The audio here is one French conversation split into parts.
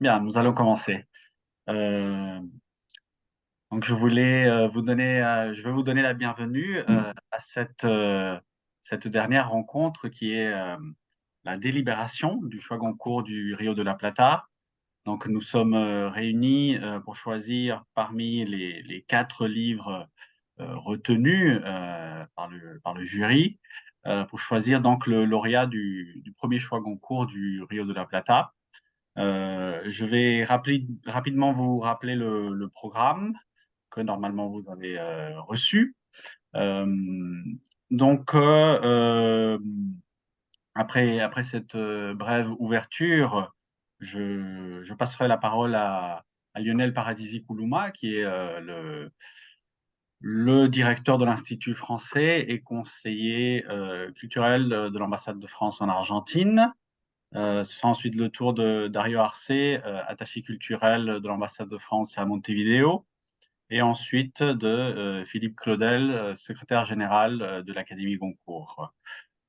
Bien, nous allons commencer. Euh, donc, je vais vous donner la bienvenue à cette dernière rencontre qui est la délibération du choix Goncourt du Rio de la Plata. Donc, nous sommes réunis pour choisir parmi les quatre livres retenus par le jury, pour choisir donc le lauréat du premier choix Goncourt du Rio de la Plata. Je vais rapidement vous rappeler le programme que normalement vous avez reçu. Euh, donc, après cette brève ouverture, je passerai la parole à Lionel Paradisi Koulouma, qui est le directeur de l'Institut français et conseiller culturel de l'ambassade de France en Argentine. Ce sera ensuite le tour de Dario Arce, attaché culturel de l'ambassade de France à Montevideo, et ensuite de Philippe Claudel, secrétaire général de l'Académie Goncourt.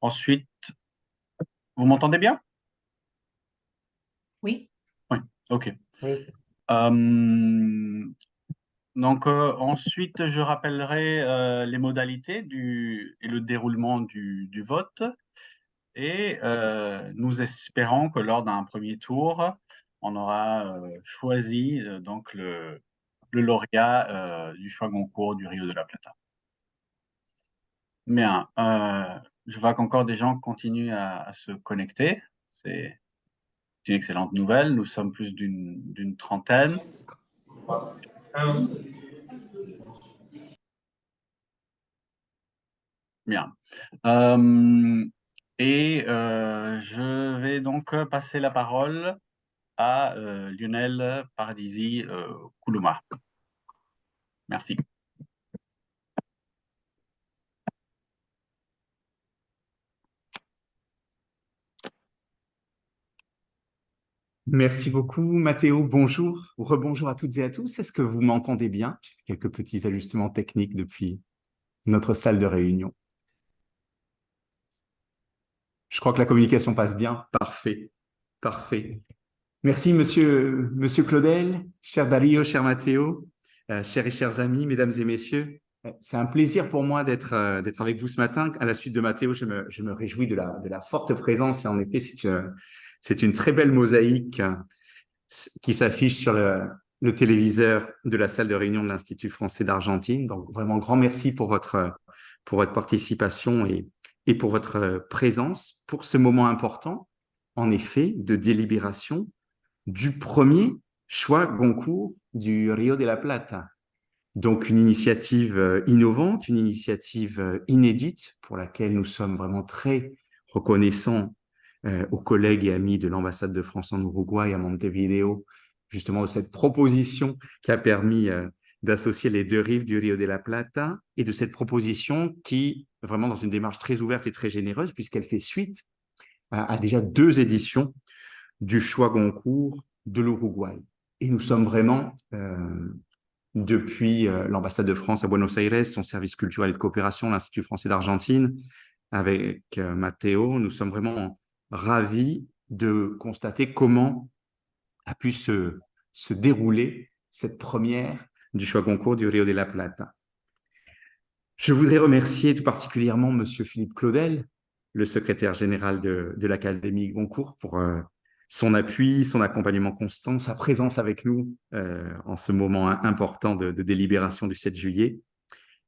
Ensuite, vous m'entendez bien? Oui, Oui, ok. oui. Euh, donc ensuite, je rappellerai les modalités et le déroulement du vote. Et nous espérons que lors d'un premier tour, on aura choisi donc le lauréat du choix Goncourt du Rio de la Plata. Bien, je vois qu'encore des gens continuent à se connecter. C'est une excellente nouvelle. Nous sommes plus d'une trentaine. Bien. Euh, je vais donc passer la parole à Lionel Paradisi Koulouma. Merci. Merci beaucoup, Mathéo. Bonjour, rebonjour à toutes et à tous. Est-ce que vous m'entendez bien? J'ai fait quelques petits ajustements techniques depuis notre salle de réunion. Je crois que la communication passe bien. Parfait, parfait. Merci, monsieur Claudel, cher Dario, cher Mathéo, chers et chers amis, mesdames et messieurs. C'est un plaisir pour moi d'être avec vous ce matin. À la suite de Mathéo, je me réjouis de la forte présence. Et en effet, c'est une très belle mosaïque qui s'affiche sur le téléviseur de la salle de réunion de l'Institut français d'Argentine. Donc, vraiment, grand merci pour votre participation et pour votre présence pour ce moment important, en effet, de délibération du premier choix Goncourt du Rio de la Plata. Donc, une initiative innovante, une initiative inédite pour laquelle nous sommes vraiment très reconnaissants aux collègues et amis de l'ambassade de France en Uruguay à Montevideo, justement de cette proposition qui a permis d'associer les deux rives du Rio de la Plata et de cette proposition qui, vraiment dans une démarche très ouverte et très généreuse, puisqu'elle fait suite à déjà deux éditions du choix Goncourt de l'Uruguay. Et nous sommes vraiment depuis l'ambassade de France à Buenos Aires, son service culturel et de coopération, l'Institut français d'Argentine, avec Mathéo, nous sommes vraiment ravis de constater comment a pu se dérouler cette première du choix Goncourt du Rio de la Plata. Je voudrais remercier tout particulièrement Monsieur Philippe Claudel, le secrétaire général de l'Académie Goncourt, pour son appui, son accompagnement constant, sa présence avec nous en ce moment important de délibération du 7 juillet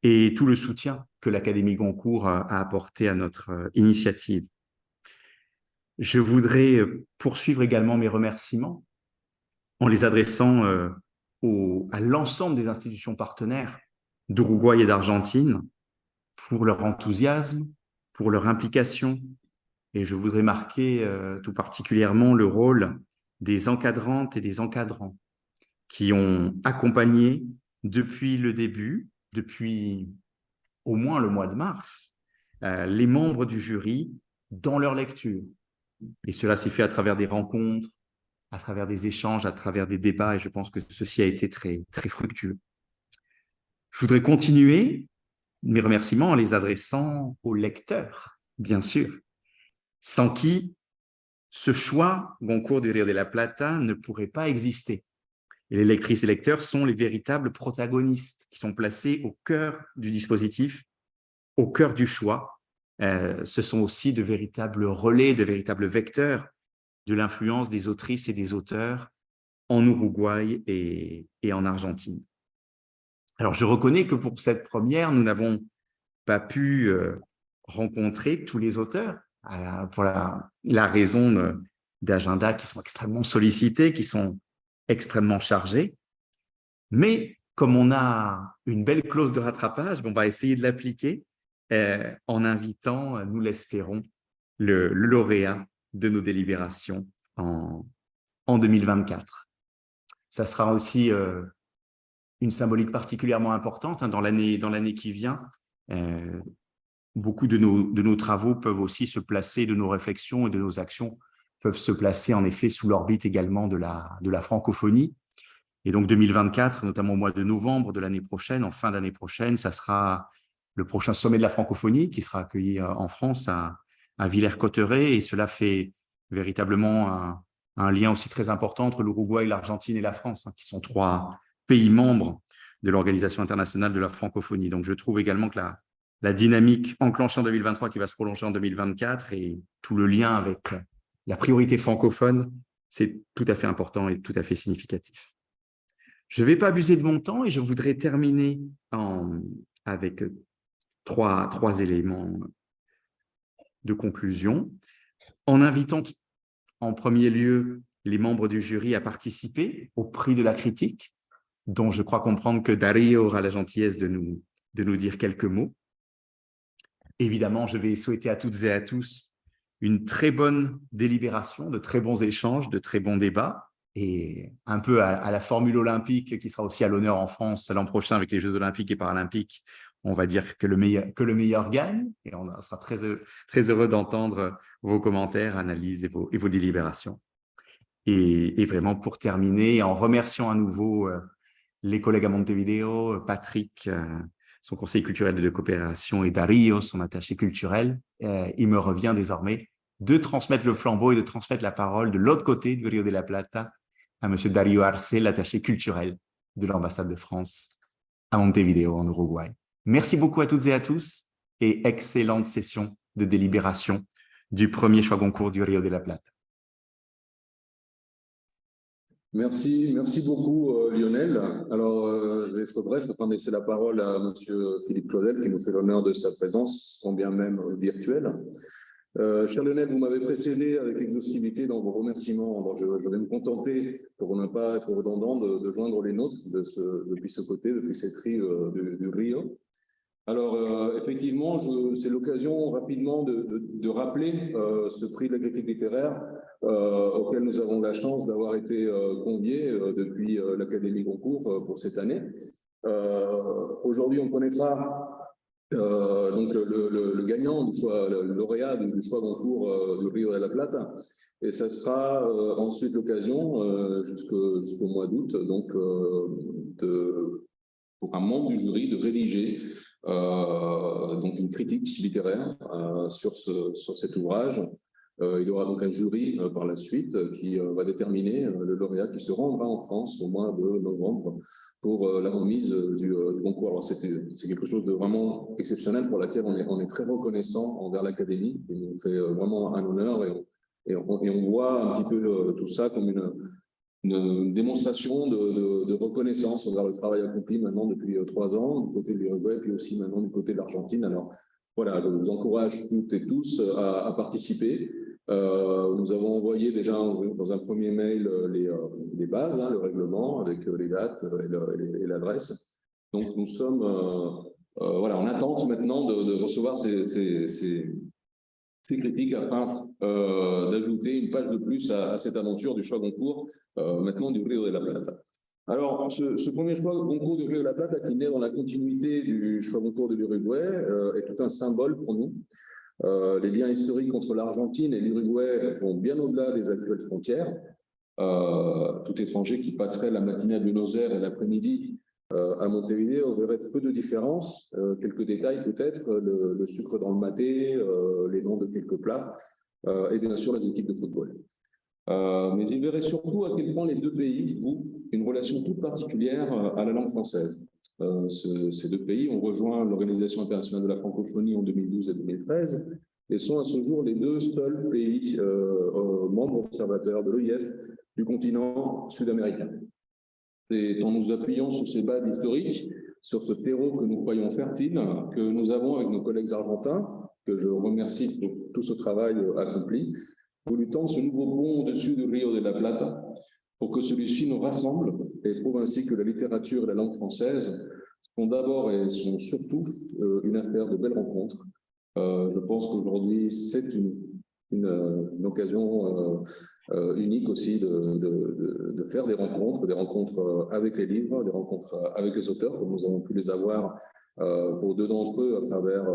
et tout le soutien que l'Académie Goncourt a apporté à notre initiative. Je voudrais poursuivre également mes remerciements en les adressant à l'ensemble des institutions partenaires d'Uruguay et d'Argentine pour leur enthousiasme, pour leur implication. Et je voudrais marquer tout particulièrement le rôle des encadrantes et des encadrants qui ont accompagné depuis le début, depuis au moins le mois de mars, les membres du jury dans leur lecture. Et cela s'est fait à travers des rencontres, à travers des échanges, à travers des débats, et je pense que ceci a été très, très fructueux. Je voudrais continuer mes remerciements en les adressant aux lecteurs, bien sûr, sans qui ce choix Goncourt du Rio de la Plata ne pourrait pas exister. Et les lectrices et lecteurs sont les véritables protagonistes qui sont placés au cœur du dispositif, au cœur du choix. Ce sont aussi de véritables relais, de véritables vecteurs de l'influence des autrices et des auteurs en Uruguay et en Argentine. Alors, je reconnais que pour cette première, nous n'avons pas pu rencontrer tous les auteurs pour la raison d'agenda qui sont extrêmement sollicités, qui sont extrêmement chargés. Mais comme on a une belle clause de rattrapage, on va essayer de l'appliquer en invitant, nous l'espérons, le lauréat de nos délibérations en 2024. Ça sera aussi une symbolique particulièrement importante dans l'année qui vient. Beaucoup de nos travaux peuvent aussi se placer, de nos réflexions et de nos actions peuvent se placer en effet sous l'orbite également de la francophonie. Et donc 2024, notamment au mois de novembre de l'année prochaine, en fin d'année prochaine, ça sera le prochain sommet de la francophonie qui sera accueilli en France à Villers-Cotterêts. Et cela fait véritablement un lien aussi très important entre l'Uruguay, l'Argentine et la France, qui sont 3 pays membres de l'Organisation internationale de la francophonie. Donc je trouve également que la dynamique enclenchée en 2023 qui va se prolonger en 2024 et tout le lien avec la priorité francophone, c'est tout à fait important et tout à fait significatif. Je ne vais pas abuser de mon temps et je voudrais terminer avec trois éléments de conclusion, en invitant en premier lieu les membres du jury à participer au prix de la critique, dont je crois comprendre que Dario aura la gentillesse de nous dire quelques mots. Évidemment, je vais souhaiter à toutes et à tous une très bonne délibération, de très bons échanges, de très bons débats, et un peu à la formule olympique qui sera aussi à l'honneur en France l'an prochain avec les Jeux olympiques et paralympiques. On va dire que le meilleur gagne, et on sera très heureux d'entendre vos commentaires, analyses et vos délibérations. Et vraiment pour terminer, en remerciant à nouveau les collègues à Montevideo, Patrick, son conseiller culturel de coopération, et Dario, son attaché culturel, il me revient désormais de transmettre le flambeau et de transmettre la parole de l'autre côté du Rio de la Plata à M. Dario Arce, l'attaché culturel de l'ambassade de France à Montevideo, en Uruguay. Merci beaucoup à toutes et à tous et excellente session de délibération du premier choix Goncourt du Rio de la Plata. Merci beaucoup Lionel. Alors je vais être bref afin de laisser la parole à monsieur Philippe Claudel qui nous fait l'honneur de sa présence, quand bien même virtuelle. Cher Lionel, vous m'avez précédé avec exhaustivité dans vos remerciements. Alors, je vais me contenter, pour ne pas être redondant, de joindre les nôtres depuis ce côté, depuis cette rive du Rio. Alors, effectivement, c'est l'occasion rapidement de rappeler ce prix de la critique littéraire auquel nous avons la chance d'avoir été conviés depuis l'Académie Goncourt pour cette année. Aujourd'hui, on connaîtra donc le gagnant, le lauréat du choix Goncourt du Rio de la Plata. Et ça sera ensuite l'occasion, jusqu'au mois d'août, donc pour un membre du jury de rédiger donc une critique littéraire sur cet ouvrage. Il y aura donc un jury par la suite qui va déterminer le lauréat qui se rendra en France au mois de novembre pour la remise du concours. Alors c'est quelque chose de vraiment exceptionnel pour laquelle on est très reconnaissant envers l'Académie. Il nous fait vraiment un honneur et on voit un petit peu tout ça comme une démonstration de reconnaissance envers le travail accompli maintenant depuis 3 ans, du côté de l'Uruguay, puis aussi maintenant du côté de l'Argentine. Alors voilà, je vous encourage toutes et tous à participer. Nous avons envoyé déjà dans un premier mail les bases, le règlement avec les dates et l'adresse. Donc nous sommes voilà, en attente maintenant de recevoir ces critiques afin d'ajouter une page de plus à cette aventure du choix Goncourt, maintenant du Rio de la Plata. Alors, ce premier choix Goncourt du Rio de la Plata, qui naît dans la continuité du choix Goncourt de l'Uruguay, est tout un symbole pour nous. Les liens historiques entre l'Argentine et l'Uruguay vont bien au-delà des actuelles frontières. Tout étranger qui passerait la matinée à Buenos Aires et l'après-midi à Montevideo verrait peu de différences, quelques détails peut-être, le sucre dans le maté, les noms de quelques plats, et bien sûr les équipes de football. Mais il verrait surtout à quel point les deux pays vouent une relation toute particulière à la langue française. Ces deux pays ont rejoint l'Organisation internationale de la francophonie en 2012 et 2013 et sont à ce jour les deux seuls pays membres observateurs de l'OIF du continent sud-américain. C'est en nous appuyant sur ces bases historiques, sur ce terreau que nous croyons fertile, que nous avons avec nos collègues argentins, que je remercie pour tout ce travail accompli, voulu tendre ce nouveau pont au-dessus du Rio de la Plata pour que celui-ci nous rassemble et prouve ainsi que la littérature et la langue française sont d'abord et sont surtout une affaire de belles rencontres. Je pense qu'aujourd'hui, c'est une occasion unique aussi de faire des rencontres avec les livres, des rencontres avec les auteurs, comme nous avons pu les avoir pour deux d'entre eux à travers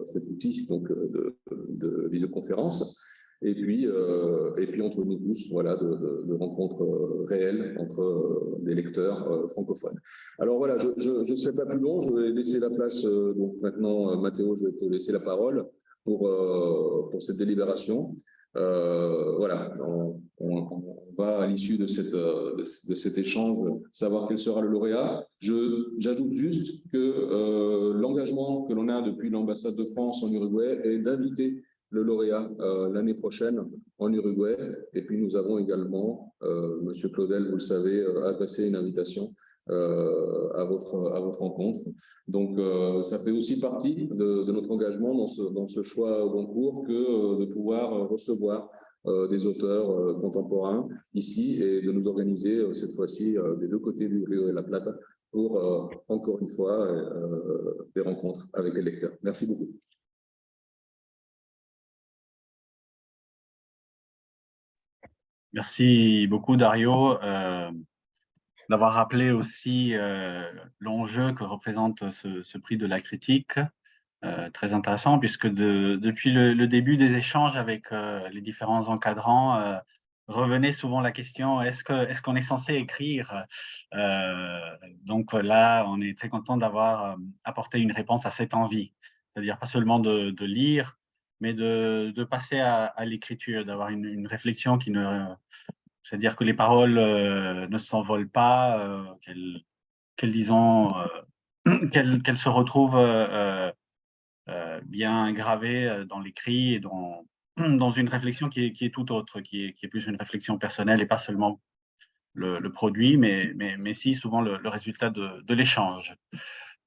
cet outil donc, de visioconférence. Et puis entre nous tous, voilà, de rencontres réelles entre des lecteurs francophones. Alors voilà, je ne serai pas plus long, je vais laisser la place, donc maintenant, Mathéo, je vais te laisser la parole pour cette délibération. Voilà, on va à l'issue de cet échange savoir quel sera le lauréat. J'ajoute juste que l'engagement que l'on a depuis l'ambassade de France en Uruguay est d'inviter le lauréat l'année prochaine en Uruguay. Et puis nous avons également, Monsieur Claudel, vous le savez, adressé une invitation à votre rencontre. Donc ça fait aussi partie de notre engagement dans ce choix au Goncourt que de pouvoir recevoir des auteurs contemporains ici et de nous organiser cette fois-ci des deux côtés du Rio de la Plata pour encore une fois des rencontres avec les lecteurs. Merci beaucoup. Merci beaucoup, Dario, d'avoir rappelé aussi l'enjeu que représente ce prix de la critique. Très intéressant, puisque depuis le début des échanges avec les différents encadrants, revenait souvent la question, est-ce qu'on est censé écrire? Donc là, on est très content d'avoir apporté une réponse à cette envie, c'est-à-dire pas seulement de lire, mais de passer à l'écriture, d'avoir une réflexion qui ne... C'est-à-dire que les paroles ne s'envolent pas, disons, qu'elles se retrouvent bien gravées dans l'écrit et dans une réflexion qui est tout autre, qui est plus une réflexion personnelle et pas seulement le produit, mais si souvent le résultat de l'échange.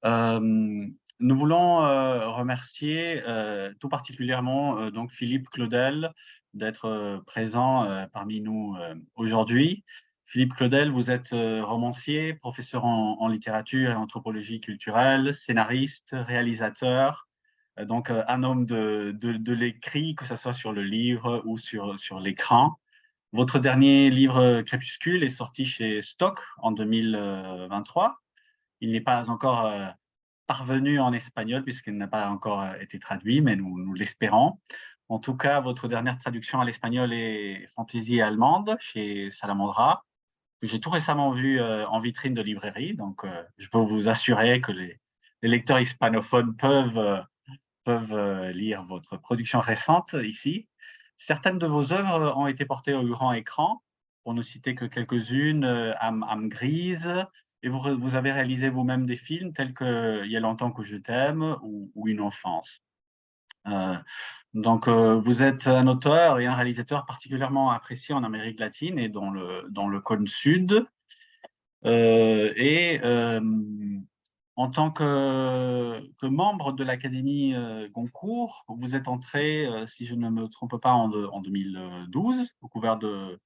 Nous voulons remercier tout particulièrement donc Philippe Claudel d'être présent parmi nous aujourd'hui. Philippe Claudel, vous êtes romancier, professeur en littérature et anthropologie culturelle, scénariste, réalisateur, donc un homme de l'écrit, que ce soit sur le livre ou sur l'écran. Votre dernier livre Crépuscule est sorti chez Stock en 2023. Il n'est pas encore parvenu en espagnol puisqu'il n'a pas encore été traduit, mais nous l'espérons. En tout cas, votre dernière traduction à l'espagnol est Fantaisie allemande chez Salamandra, que j'ai tout récemment vu en vitrine de librairie. Donc, je peux vous assurer que les lecteurs hispanophones peuvent lire votre production récente ici. Certaines de vos œuvres ont été portées au grand écran, pour ne citer que quelques-unes, Âme grise, et vous avez réalisé vous-même des films tels que Il y a longtemps que je t'aime ou Une enfance. Donc, vous êtes un auteur et un réalisateur particulièrement apprécié en Amérique latine et dans le cône sud. En tant que membre de l'Académie Goncourt, vous êtes entré, si je ne me trompe pas, en 2012, au couvert de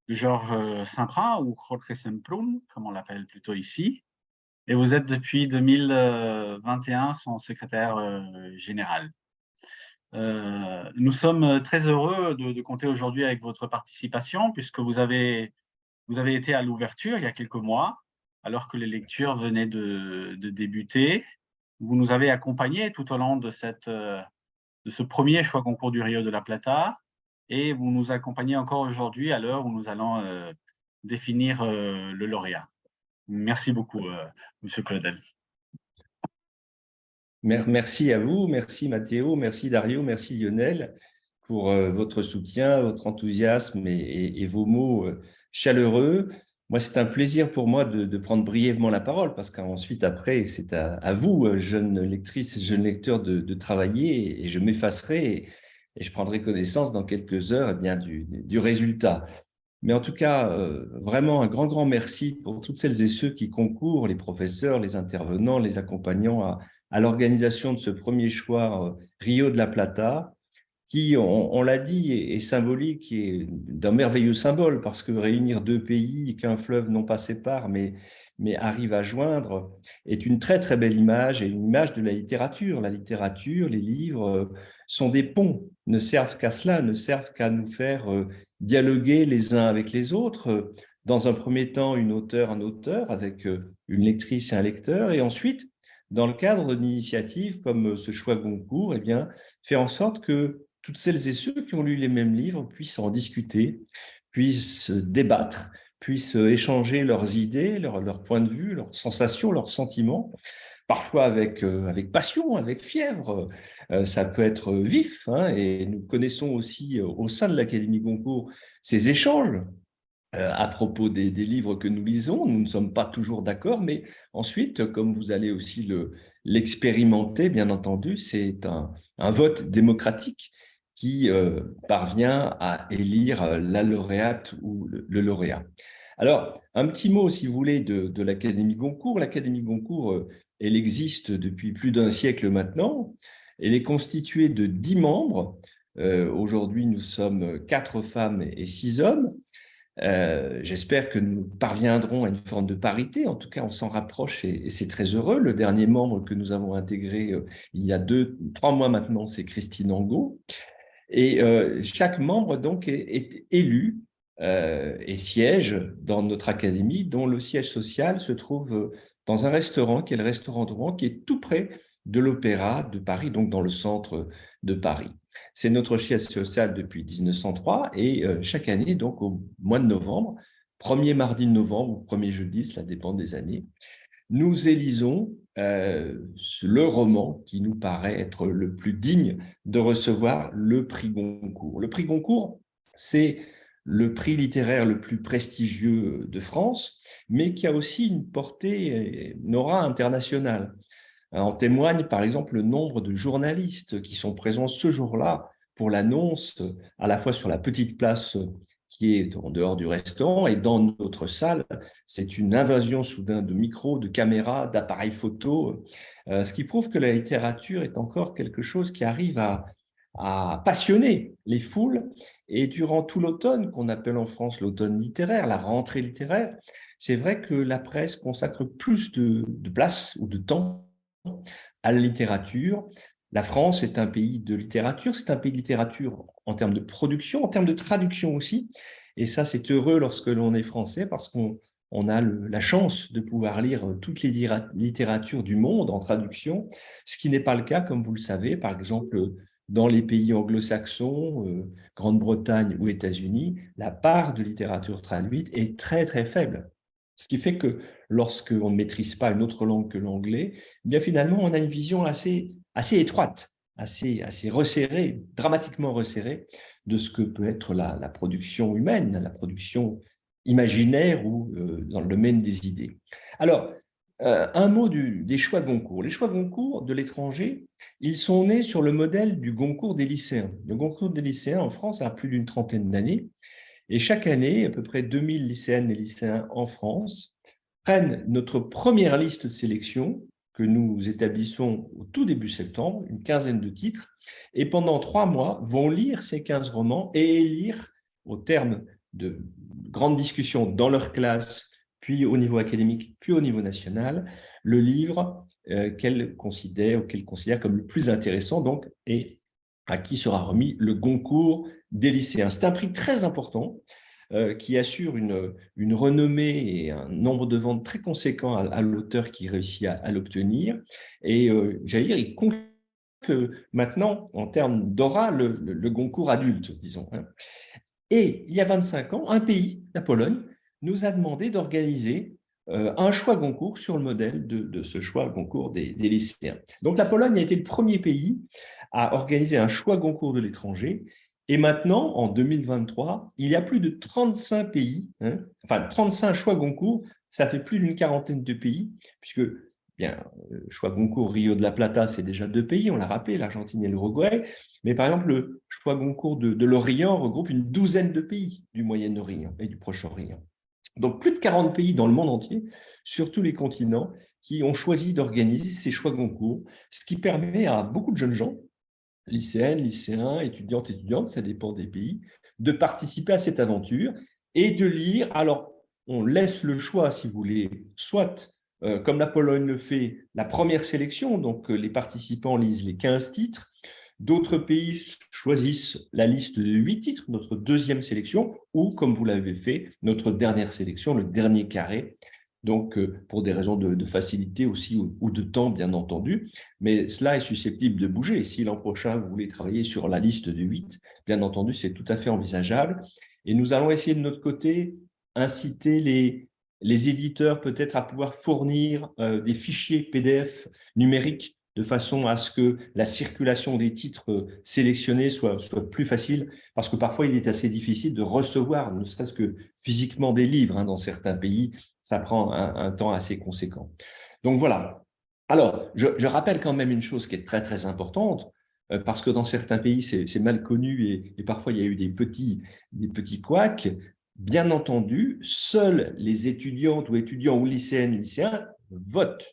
Georges Saint-Prin, ou Jorge Semprún, comme on l'appelle plutôt ici. Et vous êtes depuis 2021 son secrétaire général. Nous sommes très heureux de compter aujourd'hui avec votre participation, puisque vous avez été à l'ouverture il y a quelques mois, alors que les lectures venaient de débuter. Vous nous avez accompagnés tout au long de ce premier choix concours du Rio de la Plata, et vous nous accompagnez encore aujourd'hui à l'heure où nous allons définir le lauréat. Merci beaucoup, Monsieur Claudel. Merci à vous, merci Mathéo, merci Dario, merci Lionel. pour votre soutien, votre enthousiasme et vos mots chaleureux. Moi, c'est un plaisir pour moi de prendre brièvement la parole parce qu'ensuite, après, c'est à vous, jeunes lectrices, jeunes lecteurs, de travailler et je m'effacerai et je prendrai connaissance dans quelques heures eh bien, du résultat. Mais en tout cas, vraiment un grand, grand merci pour toutes celles et ceux qui concourent, les professeurs, les intervenants, les accompagnants à l'organisation de ce premier choix Rio de la Plata, qui, on l'a dit, est symbolique et d'un merveilleux symbole, parce que réunir deux pays qu'un fleuve non pas sépare, mais arrive à joindre, est une très, très belle image, et une image de la littérature. La littérature, les livres sont des ponts, ne servent qu'à cela, ne servent qu'à nous faire dialoguer les uns avec les autres. Dans un premier temps, une auteure, un auteur, avec une lectrice et un lecteur, et ensuite, dans le cadre d'initiatives comme ce choix Goncourt, eh bien, faire en sorte que toutes celles et ceux qui ont lu les mêmes livres puissent en discuter, puissent débattre, puissent échanger leurs idées, leurs points de vue, leurs sensations, leurs sentiments, parfois avec passion, avec fièvre. Ça peut être vif, hein, et nous connaissons aussi au sein de l'Académie Goncourt ces échanges à propos des livres que nous lisons. Nous ne sommes pas toujours d'accord, mais ensuite, comme vous allez aussi l'expérimenter, bien entendu, c'est un vote démocratique qui parvient à élire la lauréate ou le lauréat. Alors, un petit mot, si vous voulez, de l'Académie Goncourt. L'Académie Goncourt, elle existe depuis plus d'un siècle maintenant. Elle est constituée de 10 membres. Aujourd'hui, nous sommes 4 femmes et 6 hommes. J'espère que nous parviendrons à une forme de parité. En tout cas, on s'en rapproche et c'est très heureux. Le dernier membre que nous avons intégré il y a 3 mois maintenant, c'est Christine Angot. Et chaque membre donc est élu et siège dans notre académie, dont le siège social se trouve dans un restaurant qui est le restaurant Drouan, qui est tout près de l'Opéra de Paris, donc dans le centre de Paris. C'est notre siège social depuis 1903 et chaque année, donc au mois de novembre, premier mardi de novembre ou premier jeudi, cela dépend des années, nous élisons le roman qui nous paraît être le plus digne de recevoir le prix Goncourt. Le prix Goncourt, c'est le prix littéraire le plus prestigieux de France, mais qui a aussi une portée, une aura internationale. En témoigne par exemple le nombre de journalistes qui sont présents ce jour-là pour l'annonce, à la fois sur la petite place qui est en dehors du restaurant et dans notre salle. C'est une invasion soudain de micros, de caméras, d'appareils photo, ce qui prouve que la littérature est encore quelque chose qui arrive à passionner les foules. Et durant tout l'automne, qu'on appelle en France l'automne littéraire, la rentrée littéraire, c'est vrai que la presse consacre plus de place ou de temps à la littérature. La France est un pays de littérature, c'est un pays de littérature en termes de production, en termes de traduction aussi. Et ça, c'est heureux lorsque l'on est français parce qu'on a la chance de pouvoir lire toutes les littératures du monde en traduction, ce qui n'est pas le cas, comme vous le savez, par exemple, dans les pays anglo-saxons, Grande-Bretagne ou États-Unis, la part de littérature traduite est très, très faible. Ce qui fait que lorsqu'on ne maîtrise pas une autre langue que l'anglais, eh bien finalement, on a une vision assez étroite, assez resserrée, dramatiquement resserrée de ce que peut être la production humaine, la production imaginaire ou dans le domaine des idées. Alors, un mot des choix Goncourt. Les choix Goncourt de l'étranger, ils sont nés sur le modèle du Goncourt des lycéens. Le Goncourt des lycéens en France a plus d'une trentaine d'années. Et chaque année, à peu près 2000 lycéennes et lycéens en France prennent notre première liste de sélection que nous établissons au tout début septembre, une quinzaine de titres, et pendant 3 mois vont lire ces 15 romans et élire, au terme de grandes discussions dans leur classe, puis au niveau académique, puis au niveau national, le livre qu'elles considèrent comme le plus intéressant, donc, et à qui sera remis le Goncourt des lycéens. C'est un prix très important qui assure une renommée et un nombre de ventes très conséquent à l'auteur qui réussit à l'obtenir. Et j'allais dire, il conclut maintenant, en termes d'aura, le Goncourt adulte, disons. Et il y a 25 ans, un pays, la Pologne, nous a demandé d'organiser un choix Goncourt sur le modèle de ce choix Goncourt des lycéens. Donc la Pologne a été le premier pays à organiser un choix Goncourt de l'étranger Et maintenant, en 2023, il y a plus de 35 pays, hein, enfin 35 choix Goncourt, ça fait plus d'une quarantaine de pays, puisque bien, choix Goncourt Rio de la Plata, c'est déjà 2 pays, on l'a rappelé, l'Argentine et l'Uruguay, mais par exemple, le choix Goncourt de l'Orient regroupe une douzaine de pays du Moyen-Orient et du Proche-Orient. Donc, plus de 40 pays dans le monde entier, sur tous les continents, qui ont choisi d'organiser ces choix Goncourt, ce qui permet à beaucoup de jeunes gens, lycéennes, lycéens, étudiantes, étudiantes, ça dépend des pays, de participer à cette aventure et de lire. Alors, on laisse le choix, si vous voulez, soit, comme la Pologne le fait, la première sélection, donc les participants lisent les 15 titres. D'autres pays choisissent la liste de 8 titres, notre deuxième sélection, ou, comme vous l'avez fait, notre dernière sélection, le dernier carré. Donc, pour des raisons de facilité aussi ou de temps, bien entendu. Mais cela est susceptible de bouger. Si l'an prochain, vous voulez travailler sur la liste de 8, bien entendu, c'est tout à fait envisageable. Et nous allons essayer de notre côté inciter les éditeurs peut-être à pouvoir fournir des fichiers PDF numériques de façon à ce que la circulation des titres sélectionnés soit plus facile, parce que parfois, il est assez difficile de recevoir, ne serait-ce que physiquement, des livres dans certains pays. Ça prend un temps assez conséquent. Donc voilà. Alors, je rappelle quand même une chose qui est très, très importante, parce que dans certains pays, c'est mal connu et parfois, il y a eu des petits couacs. Bien entendu, seuls les étudiantes ou étudiants ou lycéennes et lycéens votent.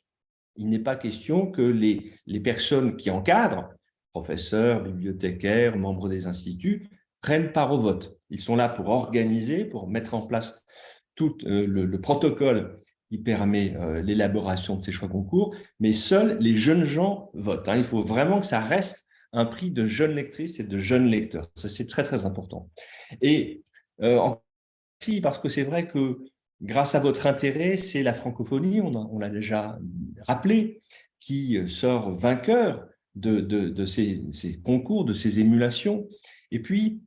Il n'est pas question que les personnes qui encadrent, professeurs, bibliothécaires, membres des instituts, prennent part au vote. Ils sont là pour organiser, pour mettre en place tout le protocole qui permet l'élaboration de ces choix concours, mais seuls les jeunes gens votent. Il faut vraiment que ça reste un prix de jeunes lectrices et de jeunes lecteurs. Ça, c'est très, très important. Et aussi, parce que c'est vrai que grâce à votre intérêt, c'est la francophonie, on l'a déjà rappelé, qui sort vainqueur de ces concours, de ces émulations. Et puis,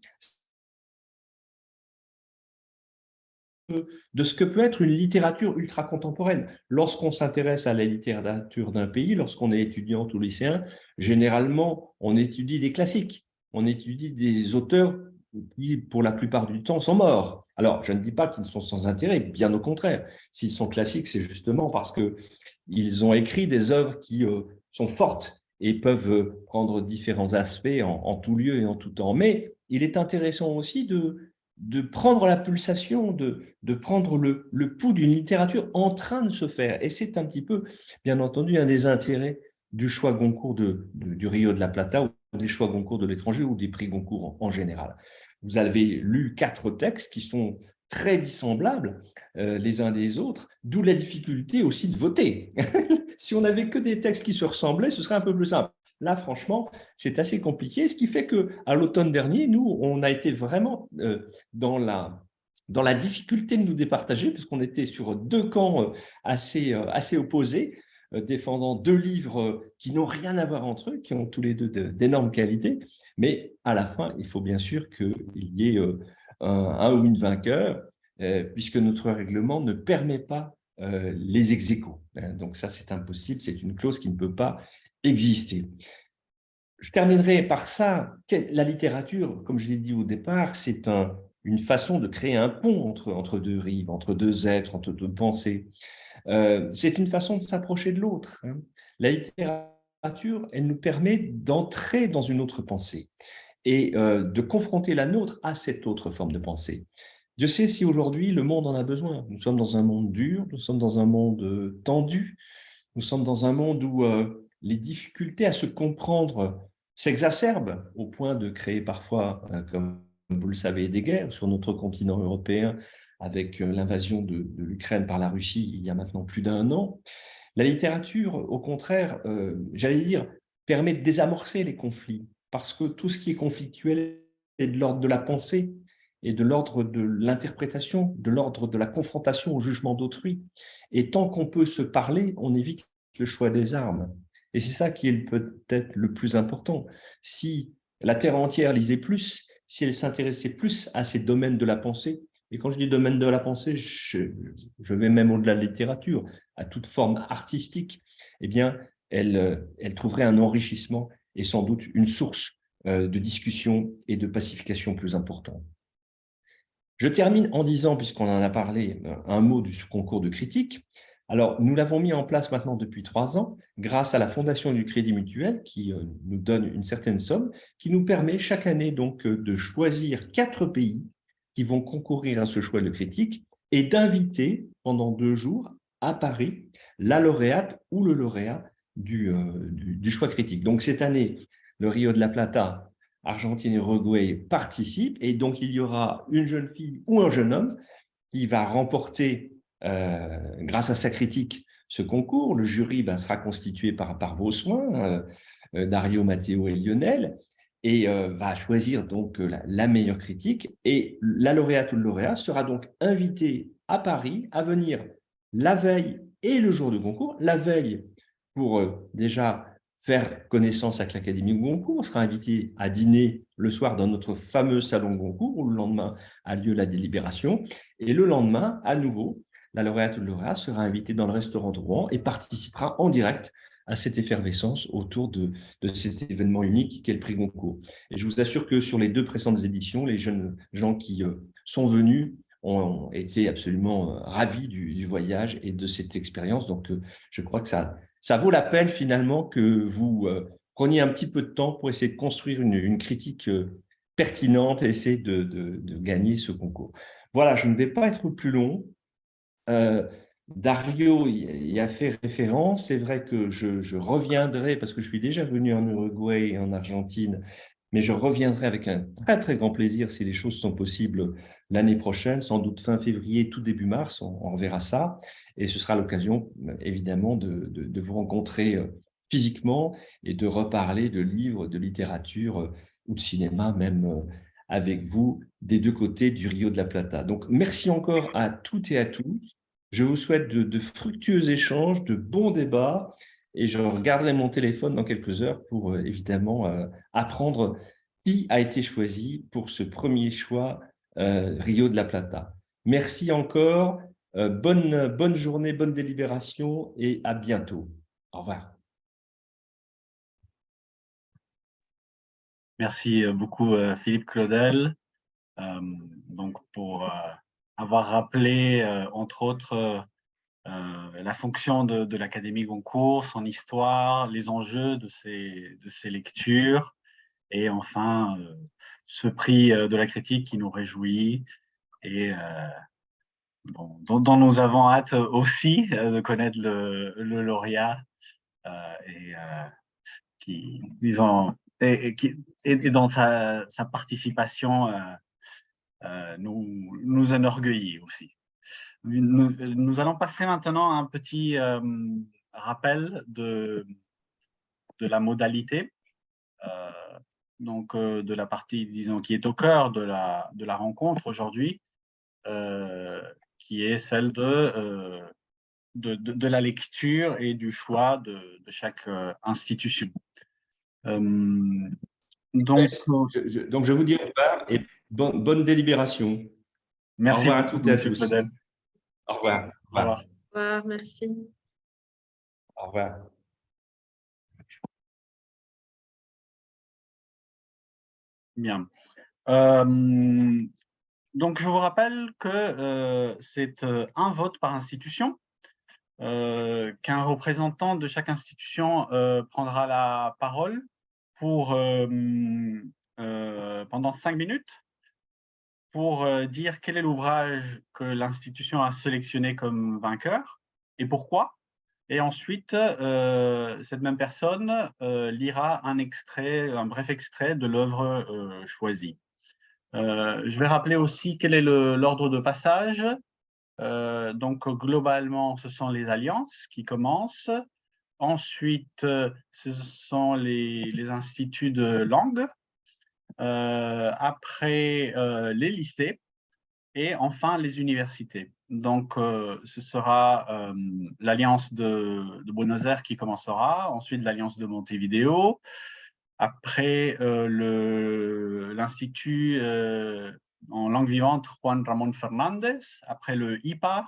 de ce que peut être une littérature ultra-contemporaine. Lorsqu'on s'intéresse à la littérature d'un pays, lorsqu'on est étudiant ou lycéen, généralement, on étudie des classiques, on étudie des auteurs qui, pour la plupart du temps, sont morts. Alors, je ne dis pas qu'ils sont sans intérêt, bien au contraire. S'ils sont classiques, c'est justement parce qu'ils ont écrit des œuvres qui sont fortes et peuvent prendre différents aspects en tout lieu et en tout temps. Mais il est intéressant aussi de prendre la pulsation, de prendre le pouls d'une littérature en train de se faire. Et c'est un petit peu, bien entendu, un des intérêts du choix Goncourt du Rio de la Plata ou des choix Goncourt de l'étranger ou des prix Goncourt en général. Vous avez lu 4 textes qui sont très dissemblables les uns des autres, d'où la difficulté aussi de voter. Si on n'avait que des textes qui se ressemblaient, ce serait un peu plus simple. Là, franchement, c'est assez compliqué, ce qui fait qu'à l'automne dernier, nous, on a été vraiment dans la difficulté de nous départager, puisqu'on était sur 2 camps assez opposés, défendant 2 livres qui n'ont rien à voir entre eux, qui ont tous les deux d'énormes qualités. Mais à la fin, il faut bien sûr qu'il y ait un ou une vainqueur, puisque notre règlement ne permet pas les ex-aequo. Donc ça, c'est impossible, c'est une clause qui ne peut pas exister. Je terminerai par ça. La littérature, comme je l'ai dit au départ, c'est une façon de créer un pont entre 2 rives, entre 2 êtres, entre 2 pensées. C'est une façon de s'approcher de l'autre. La littérature, elle nous permet d'entrer dans une autre pensée et de confronter la nôtre à cette autre forme de pensée. Dieu sait si aujourd'hui le monde en a besoin. Nous sommes dans un monde dur, nous sommes dans un monde tendu, nous sommes dans un monde où les difficultés à se comprendre s'exacerbent au point de créer parfois, comme vous le savez, des guerres sur notre continent européen avec l'invasion de l'Ukraine par la Russie il y a maintenant plus d'1 an. La littérature, au contraire, j'allais dire, permet de désamorcer les conflits parce que tout ce qui est conflictuel est de l'ordre de la pensée et de l'ordre de l'interprétation, de l'ordre de la confrontation au jugement d'autrui. Et tant qu'on peut se parler, on évite le choix des armes. Et c'est ça qui est peut-être le plus important. Si la Terre entière lisait plus, si elle s'intéressait plus à ces domaines de la pensée, et quand je dis domaine de la pensée, je vais même au-delà de la littérature, à toute forme artistique, eh bien, elle trouverait un enrichissement et sans doute une source de discussion et de pacification plus importants. Je termine en disant, puisqu'on en a parlé, un mot du concours de critique. Alors, nous l'avons mis en place maintenant depuis 3 ans, grâce à la Fondation du Crédit Mutuel, qui nous donne une certaine somme, qui nous permet chaque année donc de choisir 4 pays qui vont concourir à ce choix de critique et d'inviter pendant 2 jours à Paris la lauréate ou le lauréat du choix critique. Donc, cette année, le Rio de la Plata, Argentine et Uruguay participent, et donc il y aura une jeune fille ou un jeune homme qui va remporter, grâce à sa critique, ce concours. Le jury sera constitué par vos soins, Dario, Matteo et Lionel, et va choisir donc la meilleure critique. Et la lauréate ou le lauréat sera donc invité à Paris à venir la veille et le jour du concours. La veille pour déjà faire connaissance avec l'Académie Goncourt. On sera invité à dîner le soir dans notre fameux salon Goncourt, où le lendemain a lieu la délibération. Et le lendemain, à nouveau, la lauréate ou le lauréat sera invité dans le restaurant de Rouen et participera en direct à cette effervescence autour de cet événement unique qu'est le prix Goncourt. Et je vous assure que sur les 2 précédentes éditions, les jeunes gens qui sont venus ont été absolument ravis du voyage et de cette expérience. Donc, je crois que ça vaut la peine finalement que vous preniez un petit peu de temps pour essayer de construire une critique pertinente et essayer de gagner ce concours. Voilà, je ne vais pas être plus long. Dario y a fait référence. C'est vrai que je reviendrai, parce que je suis déjà venu en Uruguay et en Argentine, mais je reviendrai avec un très, très grand plaisir si les choses sont possibles l'année prochaine, sans doute fin février, tout début mars, on verra ça. Et ce sera l'occasion, évidemment, de vous rencontrer physiquement et de reparler de livres, de littérature ou de cinéma, même avec vous, des 2 côtés du Rio de la Plata. Donc, merci encore à toutes et à tous. Je vous souhaite de fructueux échanges, de bons débats, et je regarderai mon téléphone dans quelques heures pour évidemment apprendre qui a été choisi pour ce premier choix Rio de la Plata. Merci encore, bonne journée, bonne délibération et à bientôt. Au revoir. Merci beaucoup, Philippe Claudel, donc pour avoir rappelé, entre autres, la fonction de l'Académie Goncourt, son histoire, les enjeux de ces lectures, et enfin ce prix de la critique qui nous réjouit et dont nous avons hâte aussi de connaître le lauréat et qui, disons, et dans sa participation nous enorgueillit aussi. Nous allons passer maintenant à un petit rappel de la modalité, donc de la partie, disons, qui est au cœur de la rencontre aujourd'hui, qui est celle de la lecture et du choix de chaque institution. Donc, Donc, je vous dis au revoir et bonne délibération. merci au revoir à beaucoup, toutes et à Monsieur tous. Claudel. Au revoir. Au revoir. Au revoir, merci. Au revoir. Bien. Donc, je vous rappelle que c'est un vote par institution, qu'un représentant de chaque institution prendra la parole pour, pendant 5 minutes pour dire quel est l'ouvrage que l'institution a sélectionné comme vainqueur et pourquoi. Et ensuite, cette même personne lira un bref extrait de l'œuvre choisie. Je vais rappeler aussi quel est l'ordre de passage. Donc, globalement, ce sont les alliances qui commencent. Ensuite, ce sont les instituts de langue. Après, les lycées. Et enfin, les universités. Donc, ce sera l'Alliance de Buenos Aires qui commencera, ensuite l'Alliance de Montevideo, après l'Institut en langue vivante Juan Ramón Fernández, après le IPA,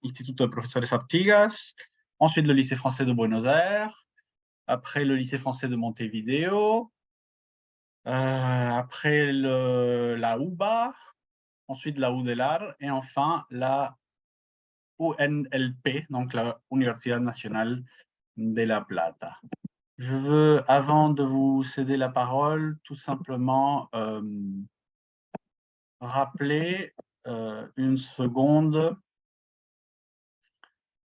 Instituto de Profesores Artigas, ensuite le lycée français de Buenos Aires, après le lycée français de Montevideo, après la UBA, ensuite la UDELAR et enfin la UNLP, donc la Universidad Nacional de La Plata. Je veux, avant de vous céder la parole, tout simplement rappeler une seconde.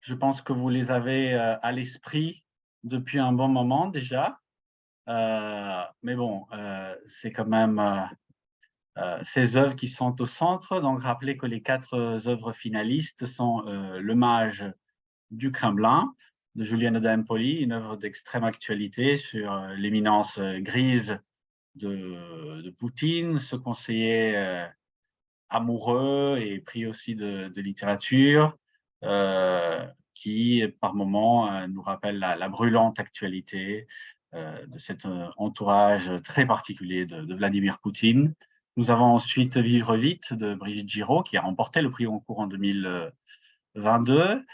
Je pense que vous les avez à l'esprit depuis un bon moment déjà. Mais bon, c'est quand même ces œuvres qui sont au centre. Donc, rappelez que les 4 œuvres finalistes sont Le Mage du Kremlin de Giuliano d'Empoli, une œuvre d'extrême actualité sur l'éminence grise de Poutine, ce conseiller amoureux et pris aussi de littérature, qui par moments nous rappelle la brûlante actualité de cet entourage très particulier de Vladimir Poutine. Nous avons ensuite Vivre vite de Brigitte Giraud, qui a remporté le prix Goncourt en 2022,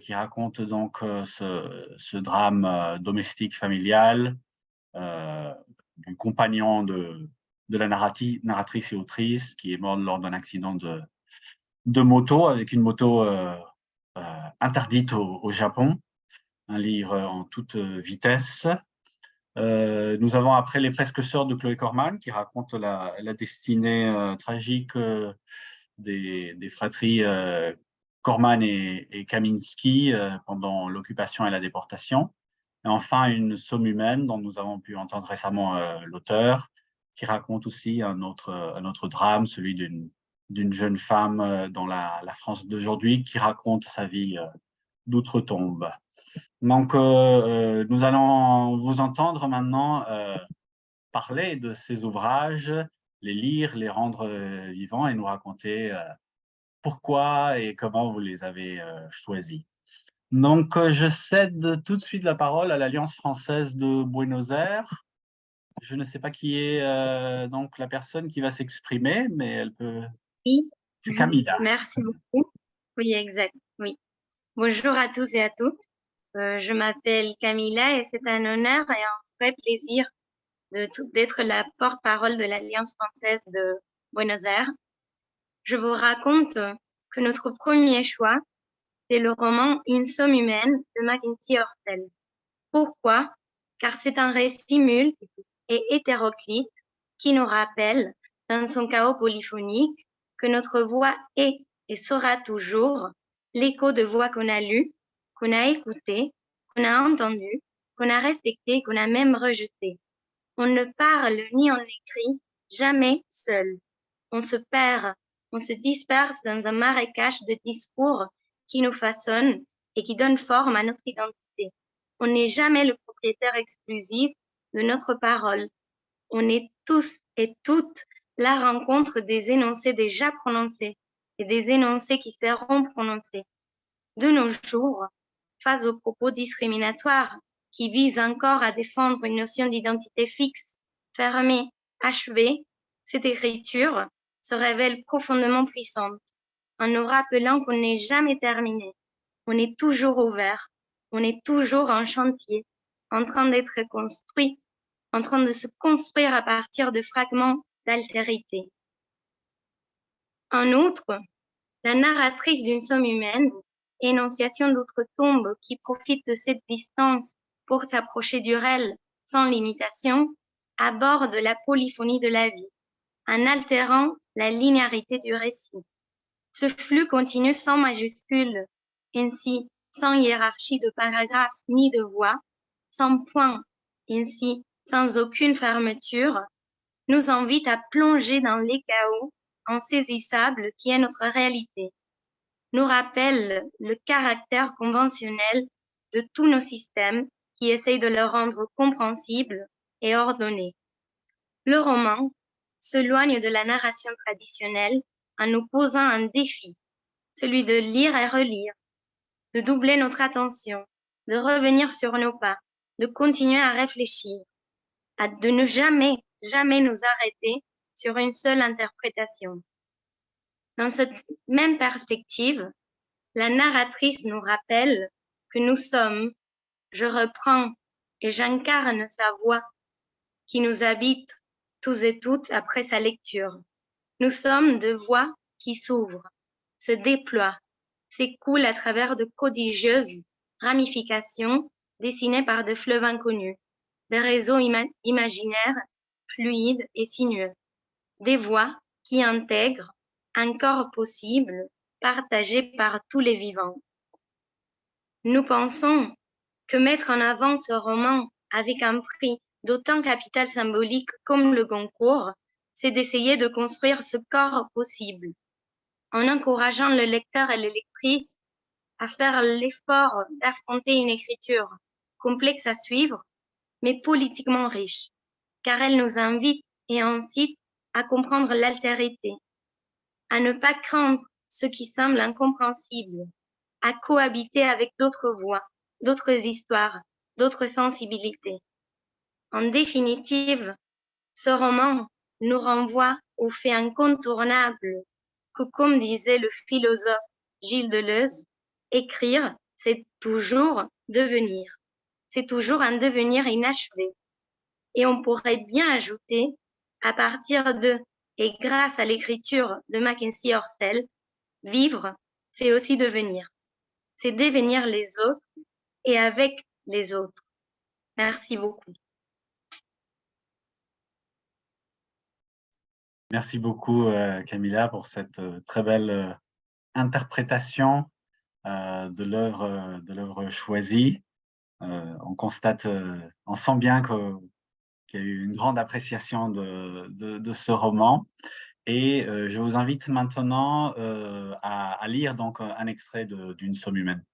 qui raconte donc ce drame domestique familial du compagnon de la narratrice et autrice qui est morte lors d'un accident de moto, avec une moto interdite au Japon, un livre en toute vitesse. Nous avons après Les Presque Sœurs de Chloé Corman, qui raconte la destinée tragique des fratries Corman et Kaminski pendant l'occupation et la déportation. Et enfin, Une somme humaine, dont nous avons pu entendre récemment l'auteur, qui raconte aussi un autre drame, celui d'une jeune femme dans la France d'aujourd'hui, qui raconte sa vie d'outre-tombe. Donc, nous allons vous entendre maintenant parler de ces ouvrages, les lire, les rendre vivants et nous raconter pourquoi et comment vous les avez choisis. Donc, je cède tout de suite la parole à l'Alliance française de Buenos Aires. Je ne sais pas qui est donc la personne qui va s'exprimer, mais elle peut. Oui, C'est Camilla. merci beaucoup. Oui, exact. Oui. Bonjour à tous et à toutes. Je m'appelle Camilla et c'est un honneur et un vrai plaisir d'être la porte-parole de l'Alliance française de Buenos Aires. Je vous raconte que notre premier choix, c'est le roman Une somme humaine de Mackenzie Orsel. Pourquoi? Car c'est un récit multiple et hétéroclite qui nous rappelle, dans son chaos polyphonique, que notre voix est et sera toujours l'écho de voix qu'on a lues, qu'on a écoutées, qu'on a entendues, qu'on a respectées, qu'on a même rejetées. On ne parle ni on n'écrit jamais seul. On se perd, on se disperse dans un marécage de discours qui nous façonnent et qui donnent forme à notre identité. On n'est jamais le propriétaire exclusif de notre parole. On est tous et toutes la rencontre des énoncés déjà prononcés et des énoncés qui seront prononcés. De nos jours, face aux propos discriminatoires qui visent encore à défendre une notion d'identité fixe, fermée, achevée, cette écriture se révèle profondément puissante, en nous rappelant qu'on n'est jamais terminé, on est toujours ouvert, on est toujours en chantier, en train d'être construit, en train de se construire à partir de fragments d'altérité. En outre, la narratrice d'une somme humaine, énonciation d'outre-tombe qui profite de cette distance pour s'approcher du réel sans limitation, aborde la polyphonie de la vie, en altérant la linéarité du récit. Ce flux continue sans majuscule, ainsi sans hiérarchie de paragraphes ni de voix, sans point, ainsi sans aucune fermeture, nous invite à plonger dans les chaos insaisissables qui est notre réalité, nous rappelle le caractère conventionnel de tous nos systèmes qui essayent de le rendre compréhensible et ordonné. Le roman s'éloigne de la narration traditionnelle en nous posant un défi, celui de lire et relire, de doubler notre attention, de revenir sur nos pas, de continuer à réfléchir, de ne jamais nous arrêter sur une seule interprétation. Dans cette même perspective, la narratrice nous rappelle que nous sommes, je reprends et j'incarne sa voix qui nous habite tous et toutes, après sa lecture. Nous sommes de voies qui s'ouvrent, se déploient, s'écoulent à travers de prodigieuses ramifications dessinées par de fleuves inconnus, des réseaux imaginaires, fluides et sinueux, des voies qui intègrent un corps possible partagé par tous les vivants. Nous pensons que mettre en avant ce roman avec un prix d'autant capital symbolique comme le Goncourt, c'est d'essayer de construire ce corps possible, en encourageant le lecteur et les lectrices à faire l'effort d'affronter une écriture complexe à suivre, mais politiquement riche, car elle nous invite et incite à comprendre l'altérité, à ne pas craindre ce qui semble incompréhensible, à cohabiter avec d'autres voix, d'autres histoires, d'autres sensibilités. En définitive, ce roman nous renvoie au fait incontournable que, comme disait le philosophe Gilles Deleuze, écrire, c'est toujours devenir. C'est toujours un devenir inachevé. Et on pourrait bien ajouter, à partir de et grâce à l'écriture de Mackenzie Orsel, vivre, c'est aussi devenir. C'est devenir les autres et avec les autres. Merci beaucoup. Merci beaucoup, Camilla, pour cette très belle interprétation de l'œuvre choisie. On constate, on sent bien qu'il y a eu une grande appréciation de ce roman. Et je vous invite maintenant à lire donc un extrait d'une Somme humaine.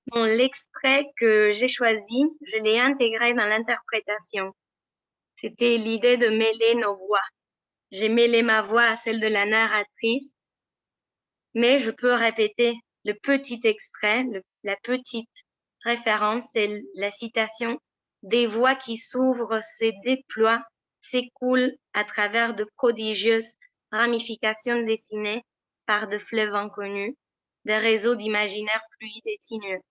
Bon, l'extrait que j'ai choisi, je l'ai intégré dans l'interprétation. C'était l'idée de mêler nos voix. J'ai mêlé ma voix à celle de la narratrice, mais je peux répéter le petit extrait, la petite référence, c'est la citation « Des voies qui s'ouvrent, se déploient, s'écoulent à travers de prodigieuses ramifications dessinées par de fleuves inconnus, des réseaux d'imaginaires fluides et sinueux,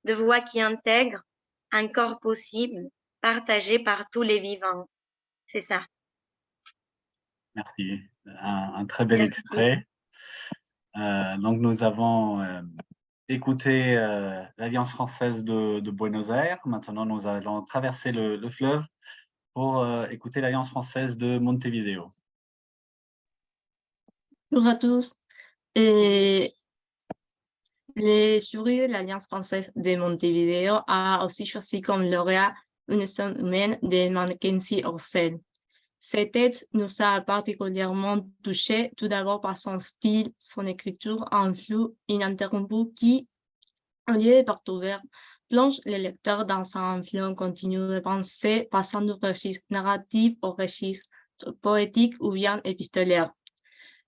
de voies qui intègrent un corps possible partagé par tous les vivants. » C'est ça. Merci. Un très bel extrait. Donc nous avons écouté l'Alliance française de Buenos Aires. Maintenant, nous allons traverser le fleuve pour écouter l'Alliance française de Montevideo. Bonjour à tous. Et le jury de l'Alliance française de Montevideo a aussi choisi comme lauréat Une Somme humaine de Mackenzie Orsel. Ce texte nous a particulièrement touchés, tout d'abord par son style, son écriture en flou ininterrompu qui, au lieu de porte ouverte, plonge le lecteur dans un flot continu de pensée passant du registre narratif au registre poétique ou bien épistolaire.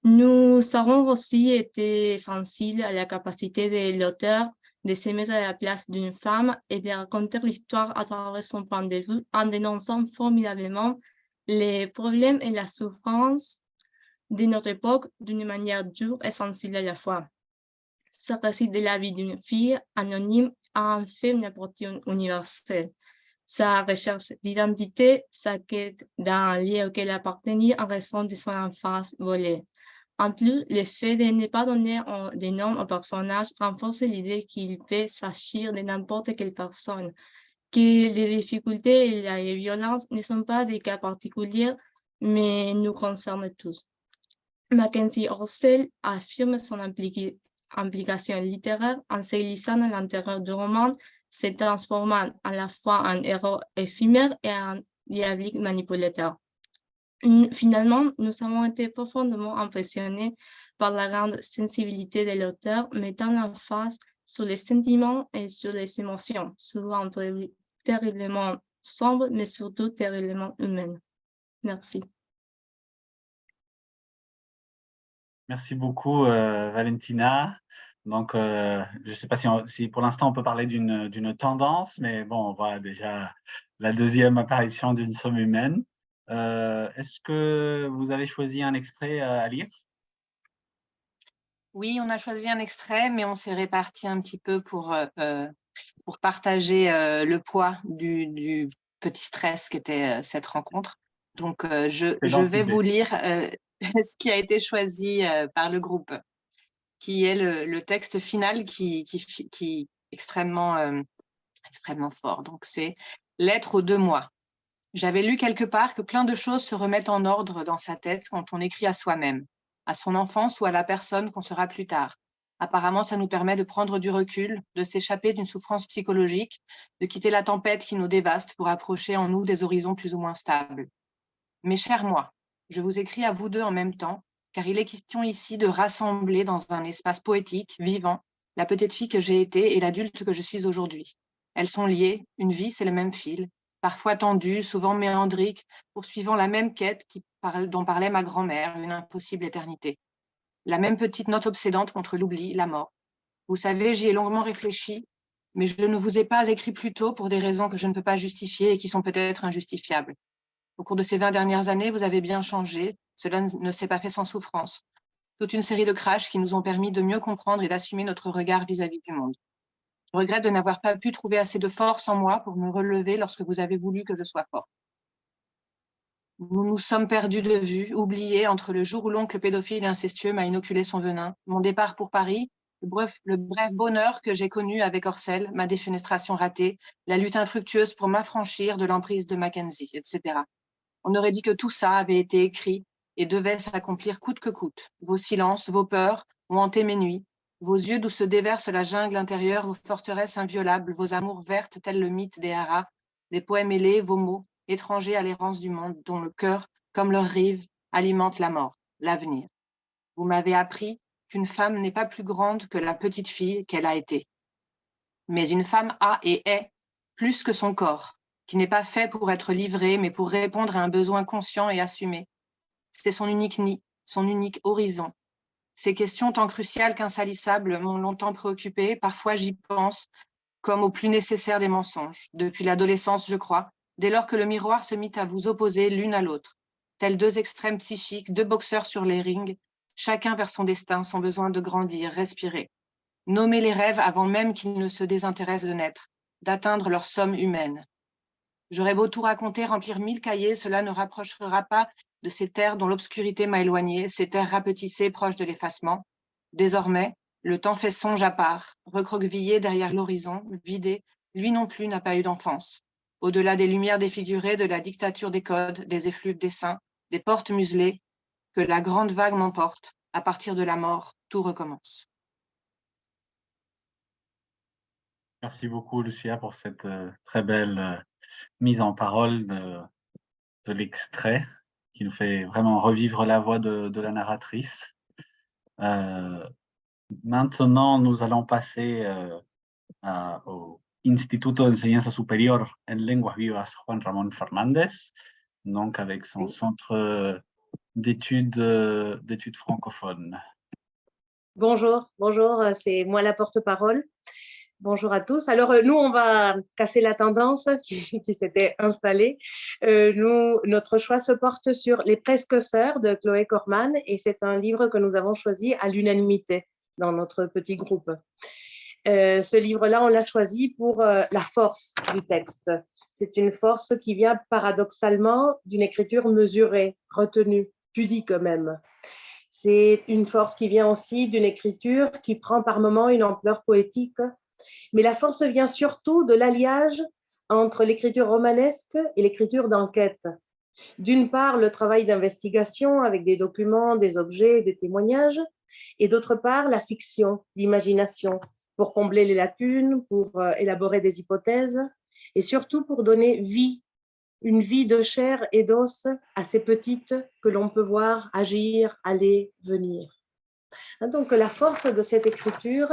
Nous avons aussi été sensibles à la capacité de l'auteur de se mettre à la place d'une femme et de raconter l'histoire à travers son point de vue en dénonçant formidablement les problèmes et la souffrance de notre époque d'une manière dure et sensible à la fois. Ça récit de la vie d'une fille anonyme à un fait n'importe universel. Sa recherche d'identité, sa quête d'un lieu auquel appartenir en raison de son enfance volée. En plus, le fait de ne pas donner des noms aux personnages renforce l'idée qu'il peut s'agir de n'importe quelle personne, que les difficultés et la violence ne sont pas des cas particuliers, mais nous concernent tous. Mackenzie Orsel affirme son implication littéraire en se glissant à l'intérieur du roman, se transformant à la fois en héros éphémère et en diabolique manipulateur. Finalement, nous avons été profondément impressionnés par la grande sensibilité de l'auteur, mettant l'emphase sur les sentiments et sur les émotions, souvent terriblement sombres, mais surtout terriblement humaines. Merci. Merci beaucoup, Valentina. Donc, je ne sais pas si pour l'instant on peut parler d'une tendance, mais bon, on voit déjà la deuxième apparition d'une Somme humaine. Est-ce que vous avez choisi un extrait à lire? Oui, on a choisi un extrait, mais on s'est réparti un petit peu pour partager le poids du petit stress qu'était cette rencontre. Donc, je Excellente vais idée. vous lire ce qui a été choisi par le groupe, qui est le texte final qui est extrêmement fort. Donc, c'est « Lettre aux 2 mois ». J'avais lu quelque part que plein de choses se remettent en ordre dans sa tête quand on écrit à soi-même, à son enfance ou à la personne qu'on sera plus tard. Apparemment, ça nous permet de prendre du recul, de s'échapper d'une souffrance psychologique, de quitter la tempête qui nous dévaste pour approcher en nous des horizons plus ou moins stables. Mes chers moi, je vous écris à vous deux en même temps, car il est question ici de rassembler dans un espace poétique, vivant, la petite fille que j'ai été et l'adulte que je suis aujourd'hui. Elles sont liées, une vie, c'est le même fil, parfois tendu, souvent méandrique, poursuivant la même quête dont parlait ma grand-mère, une impossible éternité. La même petite note obsédante contre l'oubli, la mort. Vous savez, j'y ai longuement réfléchi, mais je ne vous ai pas écrit plus tôt pour des raisons que je ne peux pas justifier et qui sont peut-être injustifiables. Au cours de ces 20 dernières années, vous avez bien changé, cela ne s'est pas fait sans souffrance. Toute une série de crashs qui nous ont permis de mieux comprendre et d'assumer notre regard vis-à-vis du monde. Je regrette de n'avoir pas pu trouver assez de force en moi pour me relever lorsque vous avez voulu que je sois forte. Nous nous sommes perdus de vue, oubliés entre le jour où l'oncle pédophile et incestueux m'a inoculé son venin, mon départ pour Paris, le bref bonheur que j'ai connu avec Orcel, ma défenestration ratée, la lutte infructueuse pour m'affranchir de l'emprise de Mackenzie, etc. On aurait dit que tout ça avait été écrit et devait s'accomplir coûte que coûte. Vos silences, vos peurs ont hanté mes nuits, vos yeux d'où se déverse la jungle intérieure, vos forteresses inviolables, vos amours vertes telles le mythe des haras, des poèmes ailés, vos mots, étrangers à l'errance du monde, dont le cœur, comme leur rive, alimente la mort, l'avenir. Vous m'avez appris qu'une femme n'est pas plus grande que la petite fille qu'elle a été. Mais une femme a et est plus que son corps, qui n'est pas fait pour être livré, mais pour répondre à un besoin conscient et assumé. C'est son unique nid, son unique horizon. Ces questions tant cruciales qu'insalissables m'ont longtemps préoccupée. Parfois, j'y pense comme au plus nécessaire des mensonges. Depuis l'adolescence, je crois, dès lors que le miroir se mit à vous opposer l'une à l'autre. Tels deux extrêmes psychiques, deux boxeurs sur les rings, chacun vers son destin, son besoin de grandir, respirer. Nommer les rêves avant même qu'ils ne se désintéressent de naître, d'atteindre leur somme humaine. J'aurais beau tout raconter, remplir 1000 cahiers, cela ne rapprochera pas de ces terres dont l'obscurité m'a éloigné, ces terres rapetissées proches de l'effacement. Désormais, le temps fait songe à part, recroquevillé derrière l'horizon, vidé, lui non plus n'a pas eu d'enfance. Au-delà des lumières défigurées, de la dictature des codes, des effluves des seins, des portes muselées, que la grande vague m'emporte, à partir de la mort, tout recommence. Merci beaucoup, Lucia, pour cette très belle mise en parole de l'extrait qui nous fait vraiment revivre la voix de la narratrice. Maintenant, nous allons passer au Instituto de Enseñanza Superior en Lenguas Vivas Juan Ramón Fernández, donc avec son centre d'études francophones. Bonjour, c'est moi la porte-parole. Bonjour à tous. Alors, nous, on va casser la tendance qui s'était installée. Notre choix se porte sur Les Presque Sœurs de Chloé Corman et c'est un livre que nous avons choisi à l'unanimité dans notre petit groupe. Ce livre-là, on l'a choisi pour la force du texte. C'est une force qui vient paradoxalement d'une écriture mesurée, retenue, pudique même. C'est une force qui vient aussi d'une écriture qui prend par moments une ampleur poétique. Mais la force vient surtout de l'alliage entre l'écriture romanesque et l'écriture d'enquête. D'une part, le travail d'investigation avec des documents, des objets, des témoignages, et d'autre part, la fiction, l'imagination, pour combler les lacunes, pour élaborer des hypothèses, et surtout pour donner vie, une vie de chair et d'os assez petite que l'on peut voir agir, aller, venir. Donc, la force de cette écriture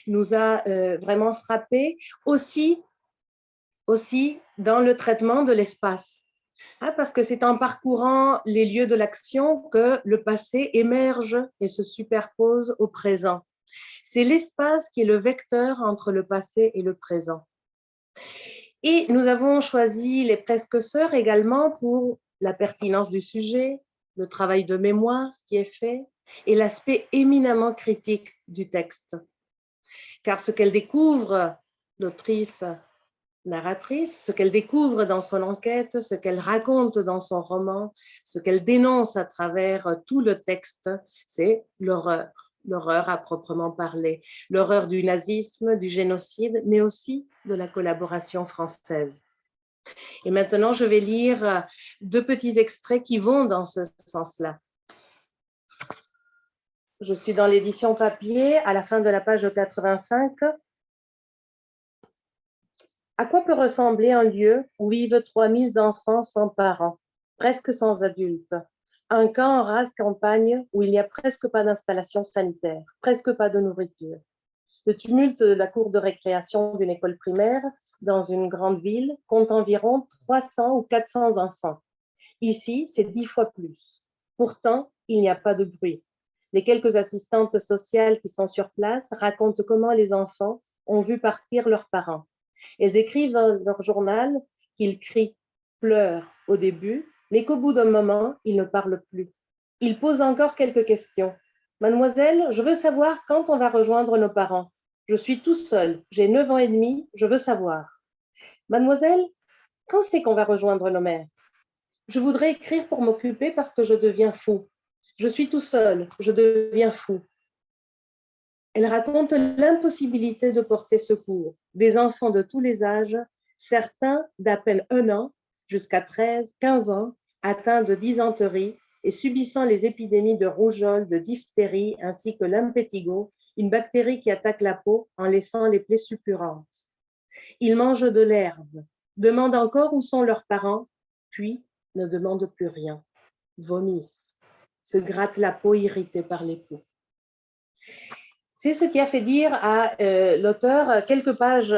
nous a vraiment frappés aussi dans le traitement de l'espace. Parce que c'est en parcourant les lieux de l'action que le passé émerge et se superpose au présent. C'est l'espace qui est le vecteur entre le passé et le présent. Et nous avons choisi Les Presque Sœurs également pour la pertinence du sujet, le travail de mémoire qui est fait et l'aspect éminemment critique du texte. Car ce qu'elle découvre, l'autrice narratrice, ce qu'elle découvre dans son enquête, ce qu'elle raconte dans son roman, ce qu'elle dénonce à travers tout le texte, c'est l'horreur. L'horreur à proprement parler, l'horreur du nazisme, du génocide, mais aussi de la collaboration française. Et maintenant, je vais lire 2 petits extraits qui vont dans ce sens-là. Je suis dans l'édition papier, à la fin de la page 85. À quoi peut ressembler un lieu où vivent 3000 enfants sans parents, presque sans adultes? Un camp en rase campagne où il n'y a presque pas d'installation sanitaire, presque pas de nourriture. Le tumulte de la cour de récréation d'une école primaire dans une grande ville compte environ 300 ou 400 enfants. Ici, c'est 10 fois plus. Pourtant, il n'y a pas de bruit. Les quelques assistantes sociales qui sont sur place racontent comment les enfants ont vu partir leurs parents. Elles écrivent dans leur journal qu'ils crient, pleurent au début, mais qu'au bout d'un moment, ils ne parlent plus. Ils posent encore quelques questions. Mademoiselle, je veux savoir quand on va rejoindre nos parents. Je suis tout seul, j'ai 9 ans et demi, je veux savoir. Mademoiselle, quand c'est qu'on va rejoindre nos mères? Je voudrais écrire pour m'occuper parce que je deviens fou. Je suis tout seul, je deviens fou. Elle raconte l'impossibilité de porter secours. Des enfants de tous les âges, certains d'à peine 1 an jusqu'à 13, 15 ans, atteints de dysenterie et subissant les épidémies de rougeole, de diphtérie ainsi que l'impétigo, une bactérie qui attaque la peau en laissant les plaies suppurantes. Ils mangent de l'herbe, demandent encore où sont leurs parents, puis ne demandent plus rien, vomissent, se grattent la peau irritée par les poux. C'est ce qui a fait dire à l'auteur quelques pages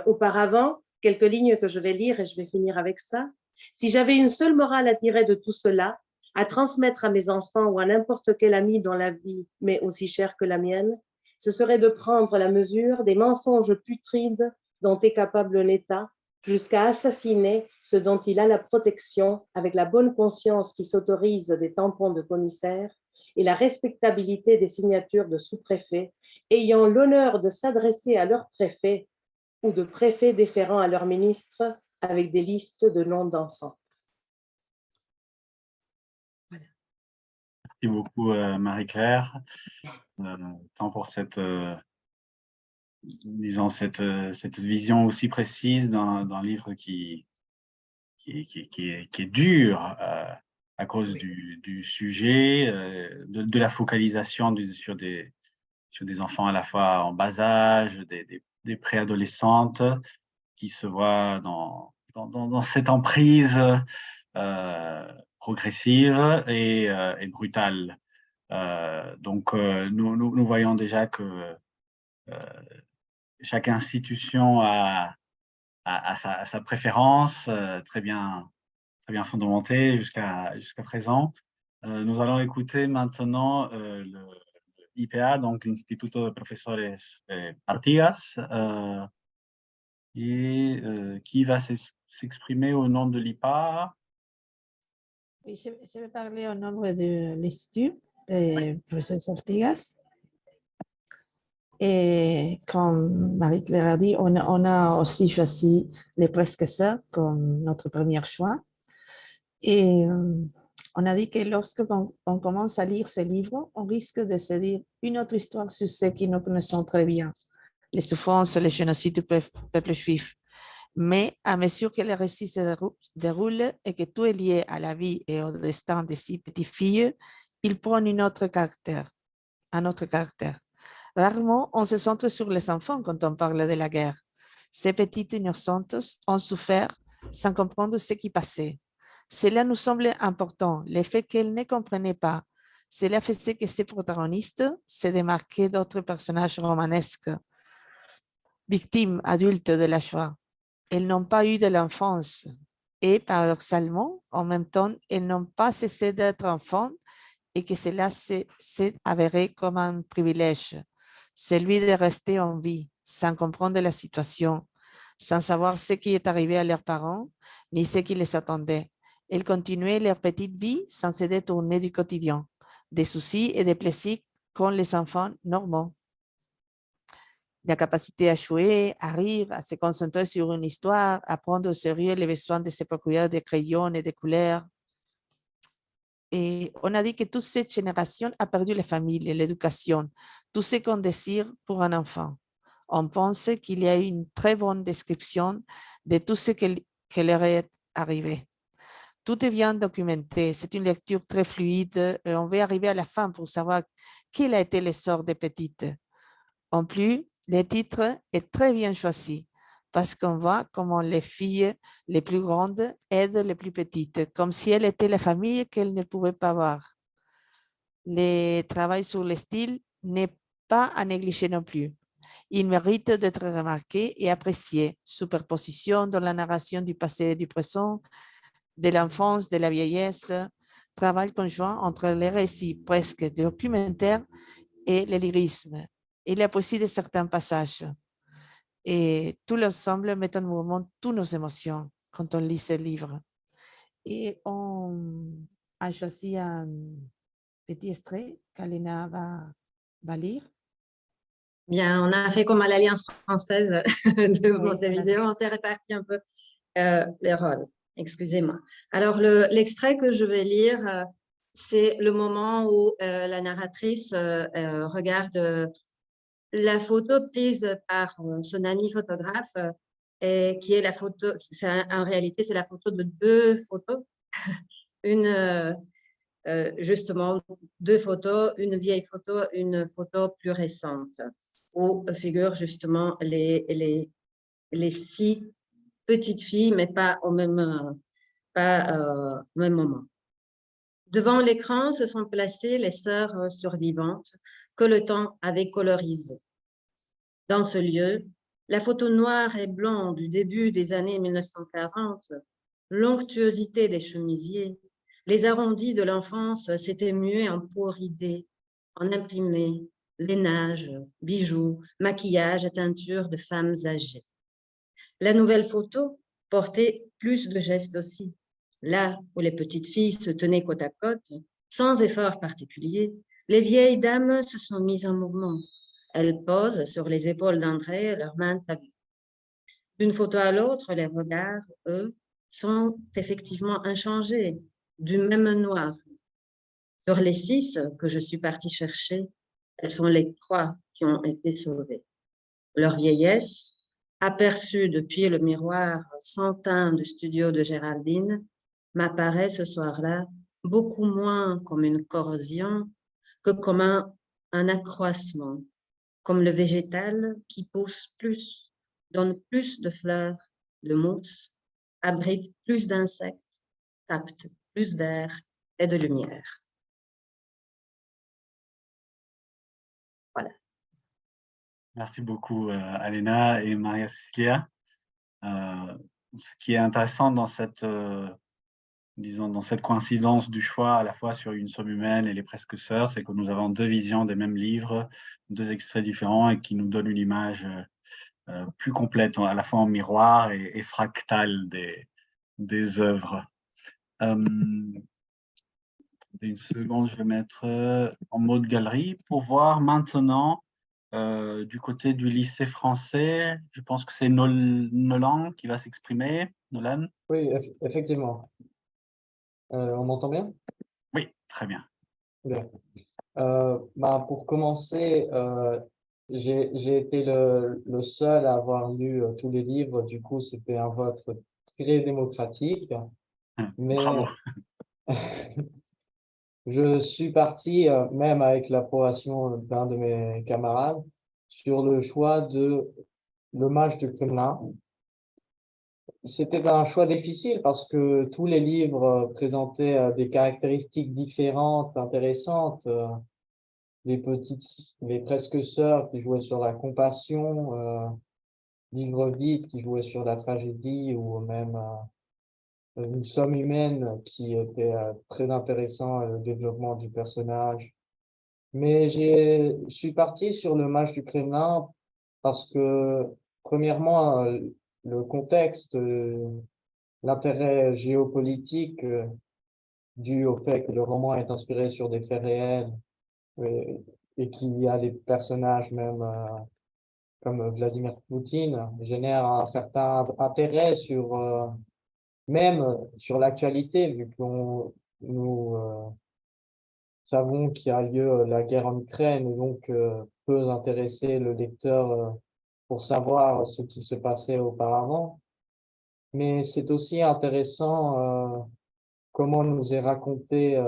auparavant, quelques lignes que je vais lire et je vais finir avec ça. Si j'avais une seule morale à tirer de tout cela, à transmettre à mes enfants ou à n'importe quel ami dont la vie m'est aussi chère que la mienne, ce serait de prendre la mesure des mensonges putrides dont est capable un État, jusqu'à assassiner ce dont il a la protection avec la bonne conscience qui s'autorise des tampons de commissaire et la respectabilité des signatures de sous-préfets ayant l'honneur de s'adresser à leur préfet ou de préfets déférant à leur ministre avec des listes de noms d'enfants. Merci beaucoup, Marie-Claire, tant pour cette, disons, cette vision aussi précise d'un livre qui est dur à cause du sujet, de la focalisation sur des enfants à la fois en bas âge, des préadolescentes qui se voient dans cette emprise progressive et brutale. Donc, nous voyons déjà que chaque institution a sa préférence très bien fondamentée jusqu'à présent. Nous allons écouter maintenant le IPA, donc l'Instituto de Profesores Artigas, qui va s'exprimer au nom de l'IPA. Oui, je vais parler au nom de l'Institut des professeurs Artigas. Et comme Marie-Claire a dit, on a aussi choisi les Presque Sœurs comme notre premier choix. Et on a dit que lorsque on commence à lire ces livres, on risque de se dire une autre histoire sur ce que nous connaissons très bien, les souffrances, les génocides du peuple juif. Mais à mesure que le récit se déroule et que tout est lié à la vie et au destin de ces petites filles, il prend un autre caractère. Rarement, on se centre sur les enfants quand on parle de la guerre. Ces petites innocentes ont souffert sans comprendre ce qui passait. Cela nous semble important, le fait qu'elles ne comprenaient pas. Cela faisait que ces protagonistes se démarquaient d'autres personnages romanesques, victimes adultes de la Shoah. Elles n'ont pas eu de l'enfance et, paradoxalement, en même temps, elles n'ont pas cessé d'être enfants et que cela s'est avéré comme un privilège, celui de rester en vie, sans comprendre la situation, sans savoir ce qui est arrivé à leurs parents, ni ce qui les attendait. Elles continuaient leur petite vie sans se détourner du quotidien, des soucis et des plaisirs qu'ont les enfants normaux. la capacité à jouer, à rire, à se concentrer sur une histoire, à prendre au sérieux les besoins de se procurer des crayons et des couleurs. Et on a dit que toute cette génération a perdu les familles, l'éducation, tout ce qu'on désire pour un enfant. On pense qu'il y a une très bonne description de tout ce qui leur est arrivé. Tout est bien documenté, c'est une lecture très fluide. On va arriver à la fin pour savoir quel a été le sort des petites. En plus, le titre est très bien choisi parce qu'on voit comment les filles les plus grandes aident les plus petites, comme si elles étaient la famille qu'elles ne pouvaient pas voir. Le travail sur le style n'est pas à négliger non plus. Il mérite d'être remarqué et apprécié. Superposition dans la narration du passé et du présent, de l'enfance, de la vieillesse, travail conjoint entre les récits presque documentaires et le lyrisme et la poésie de certains passages. Et tout l'ensemble met en mouvement toutes nos émotions quand on lit ce livre. Et on a choisi un petit extrait qu'Alena va lire. Bien, on a fait comme à l'Alliance française de Montevideo, on s'est réparti un peu les rôles. Excusez-moi. Alors, l'extrait que je vais lire, c'est le moment où la narratrice regarde la photo prise par son ami photographe, et qui est la photo, en réalité, c'est la photo de deux photos. Justement, deux photos, une vieille photo, une photo plus récente, où figurent justement les 6 petites filles, mais pas au même moment. Devant l'écran se sont placées les sœurs survivantes que le temps avait colorisées. Dans ce lieu, la photo noire et blanc du début des années 1940, l'onctuosité des chemisiers, les arrondis de l'enfance s'étaient mués en peau ridée, en imprimés, lainage, bijoux, maquillage et teinture de femmes âgées. La nouvelle photo portait plus de gestes aussi. Là où les petites filles se tenaient côte à côte, sans effort particulier, les vieilles dames se sont mises en mouvement. Elles posent sur les épaules d'André, leurs mains tavues. D'une photo à l'autre, les regards, eux, sont effectivement inchangés, du même noir. Sur les 6 que je suis partie chercher, elles sont les 3 qui ont été sauvées. Leur vieillesse, aperçue depuis le miroir sans teint du studio de Géraldine, m'apparaît ce soir-là beaucoup moins comme une corrosion que comme un accroissement, comme le végétal qui pousse plus, donne plus de fleurs, de mousse, abrite plus d'insectes, capte plus d'air et de lumière. Voilà. Merci beaucoup, Alena et Maria Cecilia. Ce qui est intéressant dans cette, disons, dans cette coïncidence du choix à la fois sur Une somme humaine et Les Presque Sœurs, c'est que nous avons 2 visions des mêmes livres, 2 extraits différents et qui nous donnent une image plus complète, à la fois en miroir et fractale des œuvres. Une seconde, je vais mettre en mode galerie pour voir maintenant du côté du lycée français. Je pense que c'est Nolan qui va s'exprimer. Nolan? Oui, effectivement. On m'entend bien? Oui, très bien. Bien. Pour commencer, j'ai été le seul à avoir lu tous les livres. Du coup, c'était un vote très démocratique. Mais Bravo. je suis parti, même avec l'approbation d'un de mes camarades, sur le choix de L'hommage du Kremlin. C'était un choix difficile parce que tous les livres présentaient des caractéristiques différentes, intéressantes. Les Presque Sœurs qui jouaient sur la compassion, Livre vide qui jouait sur la tragédie, ou même Une somme humaine qui était très intéressant, le développement du personnage. Mais je suis parti sur Le Mage du Kremlin parce que, premièrement, le contexte, l'intérêt géopolitique dû au fait que le roman est inspiré sur des faits réels, et qu'il y a des personnages même comme Vladimir Poutine génèrent un certain intérêt même sur l'actualité, vu que nous savons qu'il y a lieu la guerre en Ukraine, et donc peut intéresser le lecteur pour savoir ce qui se passait auparavant. Mais c'est aussi intéressant comment nous est raconté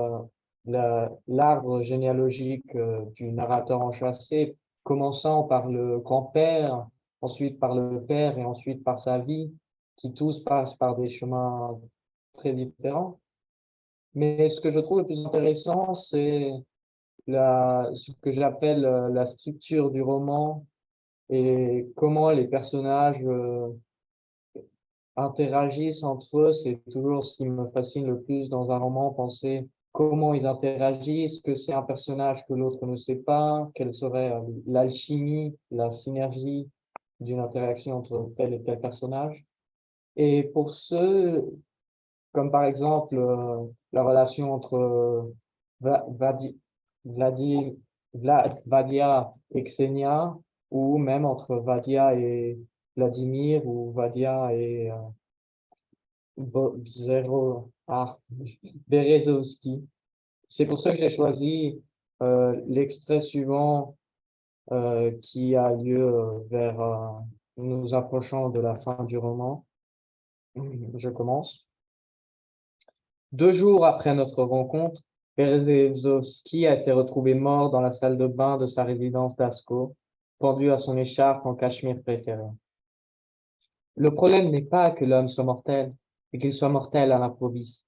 l'arbre généalogique du narrateur enchâssé, commençant par le grand-père, ensuite par le père et ensuite par sa vie, qui tous passent par des chemins très différents. Mais ce que je trouve le plus intéressant, c'est ce que j'appelle la structure du roman et comment les personnages interagissent entre eux. C'est toujours ce qui me fascine le plus dans un roman, penser comment ils interagissent, que c'est un personnage que l'autre ne sait pas, quelle serait l'alchimie, la synergie d'une interaction entre tel et tel personnage. Et pour ceux, comme par exemple la relation entre Vadia et Xenia, ou même entre Vadia et Vladimir, ou Vadia et Berezovski. C'est pour ça que j'ai choisi l'extrait suivant qui a lieu vers nous approchant de la fin du roman. Je commence. 2 jours après notre rencontre, Berezovski a été retrouvé mort dans la salle de bain de sa résidence d'Ascot, pendu à son écharpe en cachemire préféré. Le problème n'est pas que l'homme soit mortel, mais qu'il soit mortel à l'improviste.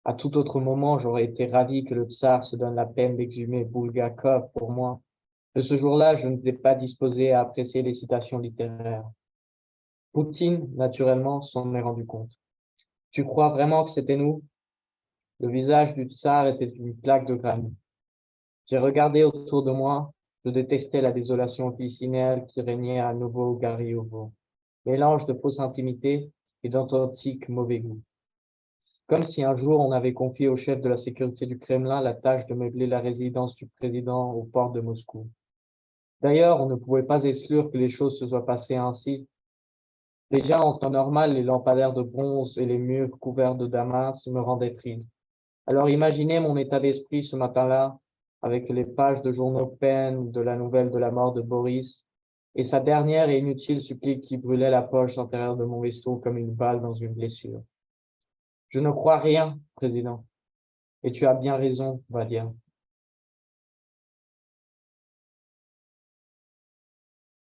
À tout autre moment, j'aurais été ravi que le tsar se donne la peine d'exhumer Bulgakov pour moi. De ce jour-là, je n'étais pas disposé à apprécier les citations littéraires. Poutine, naturellement, s'en est rendu compte. Tu crois vraiment que c'était nous? Le visage du tsar était une plaque de granit. J'ai regardé autour de moi. Je détestais la désolation officinelle qui régnait à Novo-Gariovo, mélange de fausse intimité et d'authentique mauvais goût. Comme si un jour on avait confié au chef de la sécurité du Kremlin la tâche de meubler la résidence du président au port de Moscou. D'ailleurs, on ne pouvait pas exclure que les choses se soient passées ainsi. Déjà, en temps normal, les lampadaires de bronze et les murs couverts de damas me rendaient triste. Alors imaginez mon état d'esprit ce matin-là, avec les pages de journaux pleines de la nouvelle de la mort de Boris, et sa dernière et inutile supplique qui brûlait la poche intérieure de mon veston comme une balle dans une blessure. Je ne crois rien, Président, et tu as bien raison, Vadia.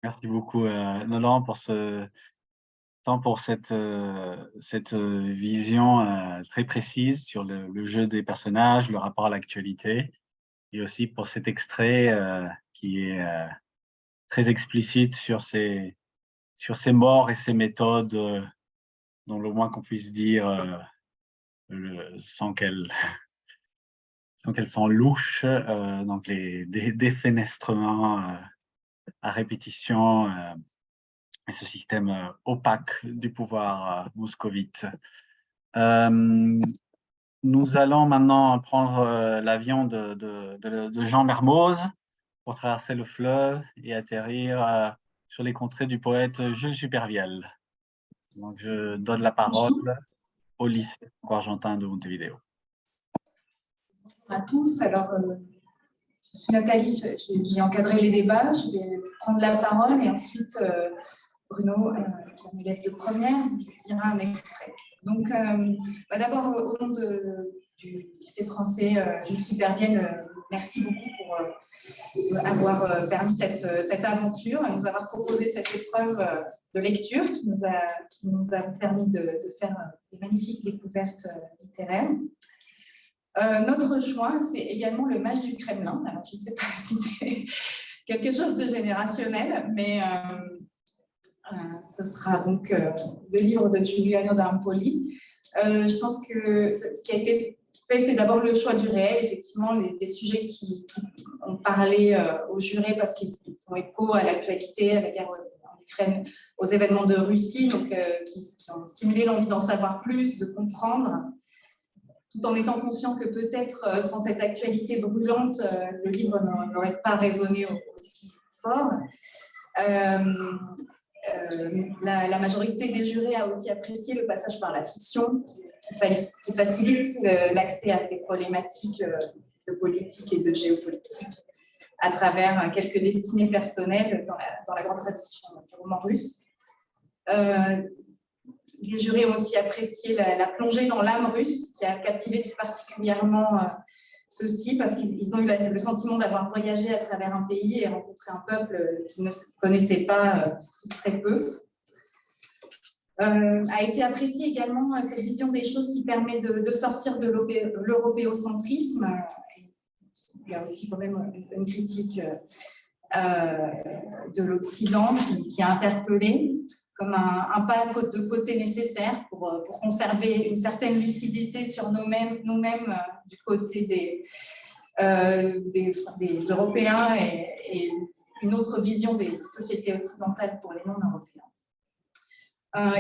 Merci beaucoup, Nolan, tant pour cette vision très précise sur le jeu des personnages, le rapport à l'actualité, et aussi pour cet extrait qui est très explicite sur ces morts et ces méthodes, dont le moins qu'on puisse dire, sans qu'elles sont louches, donc les défenestrements à répétition, et ce système opaque du pouvoir moscovite. Nous allons maintenant prendre l'avion de Jean Mermoz pour traverser le fleuve et atterrir sur les contrées du poète Jules Supervielle. Donc, je donne la parole au lycée argentin de Montevideo. Bonjour à tous. Alors, je suis Nathalie, j'ai encadré les débats, je vais prendre la parole et ensuite Bruno, qui est un élève de première, vous lira un extrait. Donc, d'abord, au nom du lycée français Jules Supervielle, merci beaucoup pour avoir permis cette aventure et nous avoir proposé cette épreuve de lecture qui nous a permis de faire des magnifiques découvertes littéraires. Notre choix, c'est également le Mage du Kremlin. Alors, je ne sais pas si c'est quelque chose de générationnel, mais ce sera donc le livre de Giuliano d'Ampoli. Je pense que ce qui a été fait, c'est d'abord le choix du réel, effectivement, des sujets qui ont parlé aux jurés parce qu'ils font écho à l'actualité, à la guerre en Ukraine, aux événements de Russie, donc qui ont stimulé l'envie d'en savoir plus, de comprendre, tout en étant conscient que peut-être sans cette actualité brûlante, le livre n'aurait pas résonné aussi fort. La majorité des jurés a aussi apprécié le passage par la fiction qui facilite l'accès à ces problématiques de politique et de géopolitique à travers quelques destinées personnelles dans la grande tradition du roman russe. Les jurés ont aussi apprécié la plongée dans l'âme russe qui a captivé tout particulièrement ceux-ci parce qu'ils ont eu le sentiment d'avoir voyagé à travers un pays et rencontré un peuple qu'ils ne connaissaient pas très peu. A été appréciée également cette vision des choses qui permet de sortir de l'européocentrisme. Il y a aussi quand même une critique de l'Occident qui a interpellé comme un pas de côté nécessaire pour conserver une certaine lucidité sur nous-mêmes du côté des Européens et une autre vision des sociétés occidentales pour les non-européens.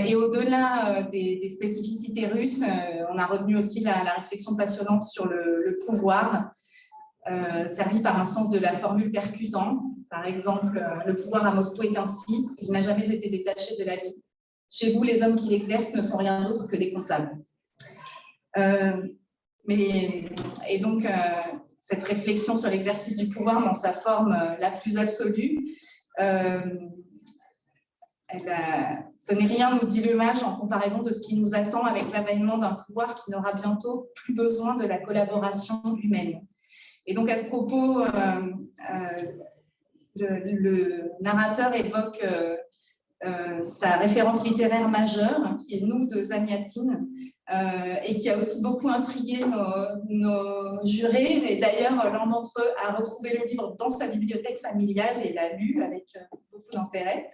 Et au-delà des spécificités russes, on a retenu aussi la réflexion passionnante sur le pouvoir, servi par un sens de la formule percutant. Par exemple, le pouvoir à Moscou est ainsi, il n'a jamais été détaché de la vie. Chez vous, les hommes qui l'exercent ne sont rien d'autre que des comptables. Et donc, cette réflexion sur l'exercice du pouvoir dans sa forme la plus absolue, ce n'est rien, nous dit le mage, en comparaison de ce qui nous attend avec l'avènement d'un pouvoir qui n'aura bientôt plus besoin de la collaboration humaine. Et donc, à ce propos, le narrateur évoque sa référence littéraire majeure, qui est Nous de Zamiatine, et qui a aussi beaucoup intrigué nos jurés. Et d'ailleurs, l'un d'entre eux a retrouvé le livre dans sa bibliothèque familiale et l'a lu avec beaucoup d'intérêt.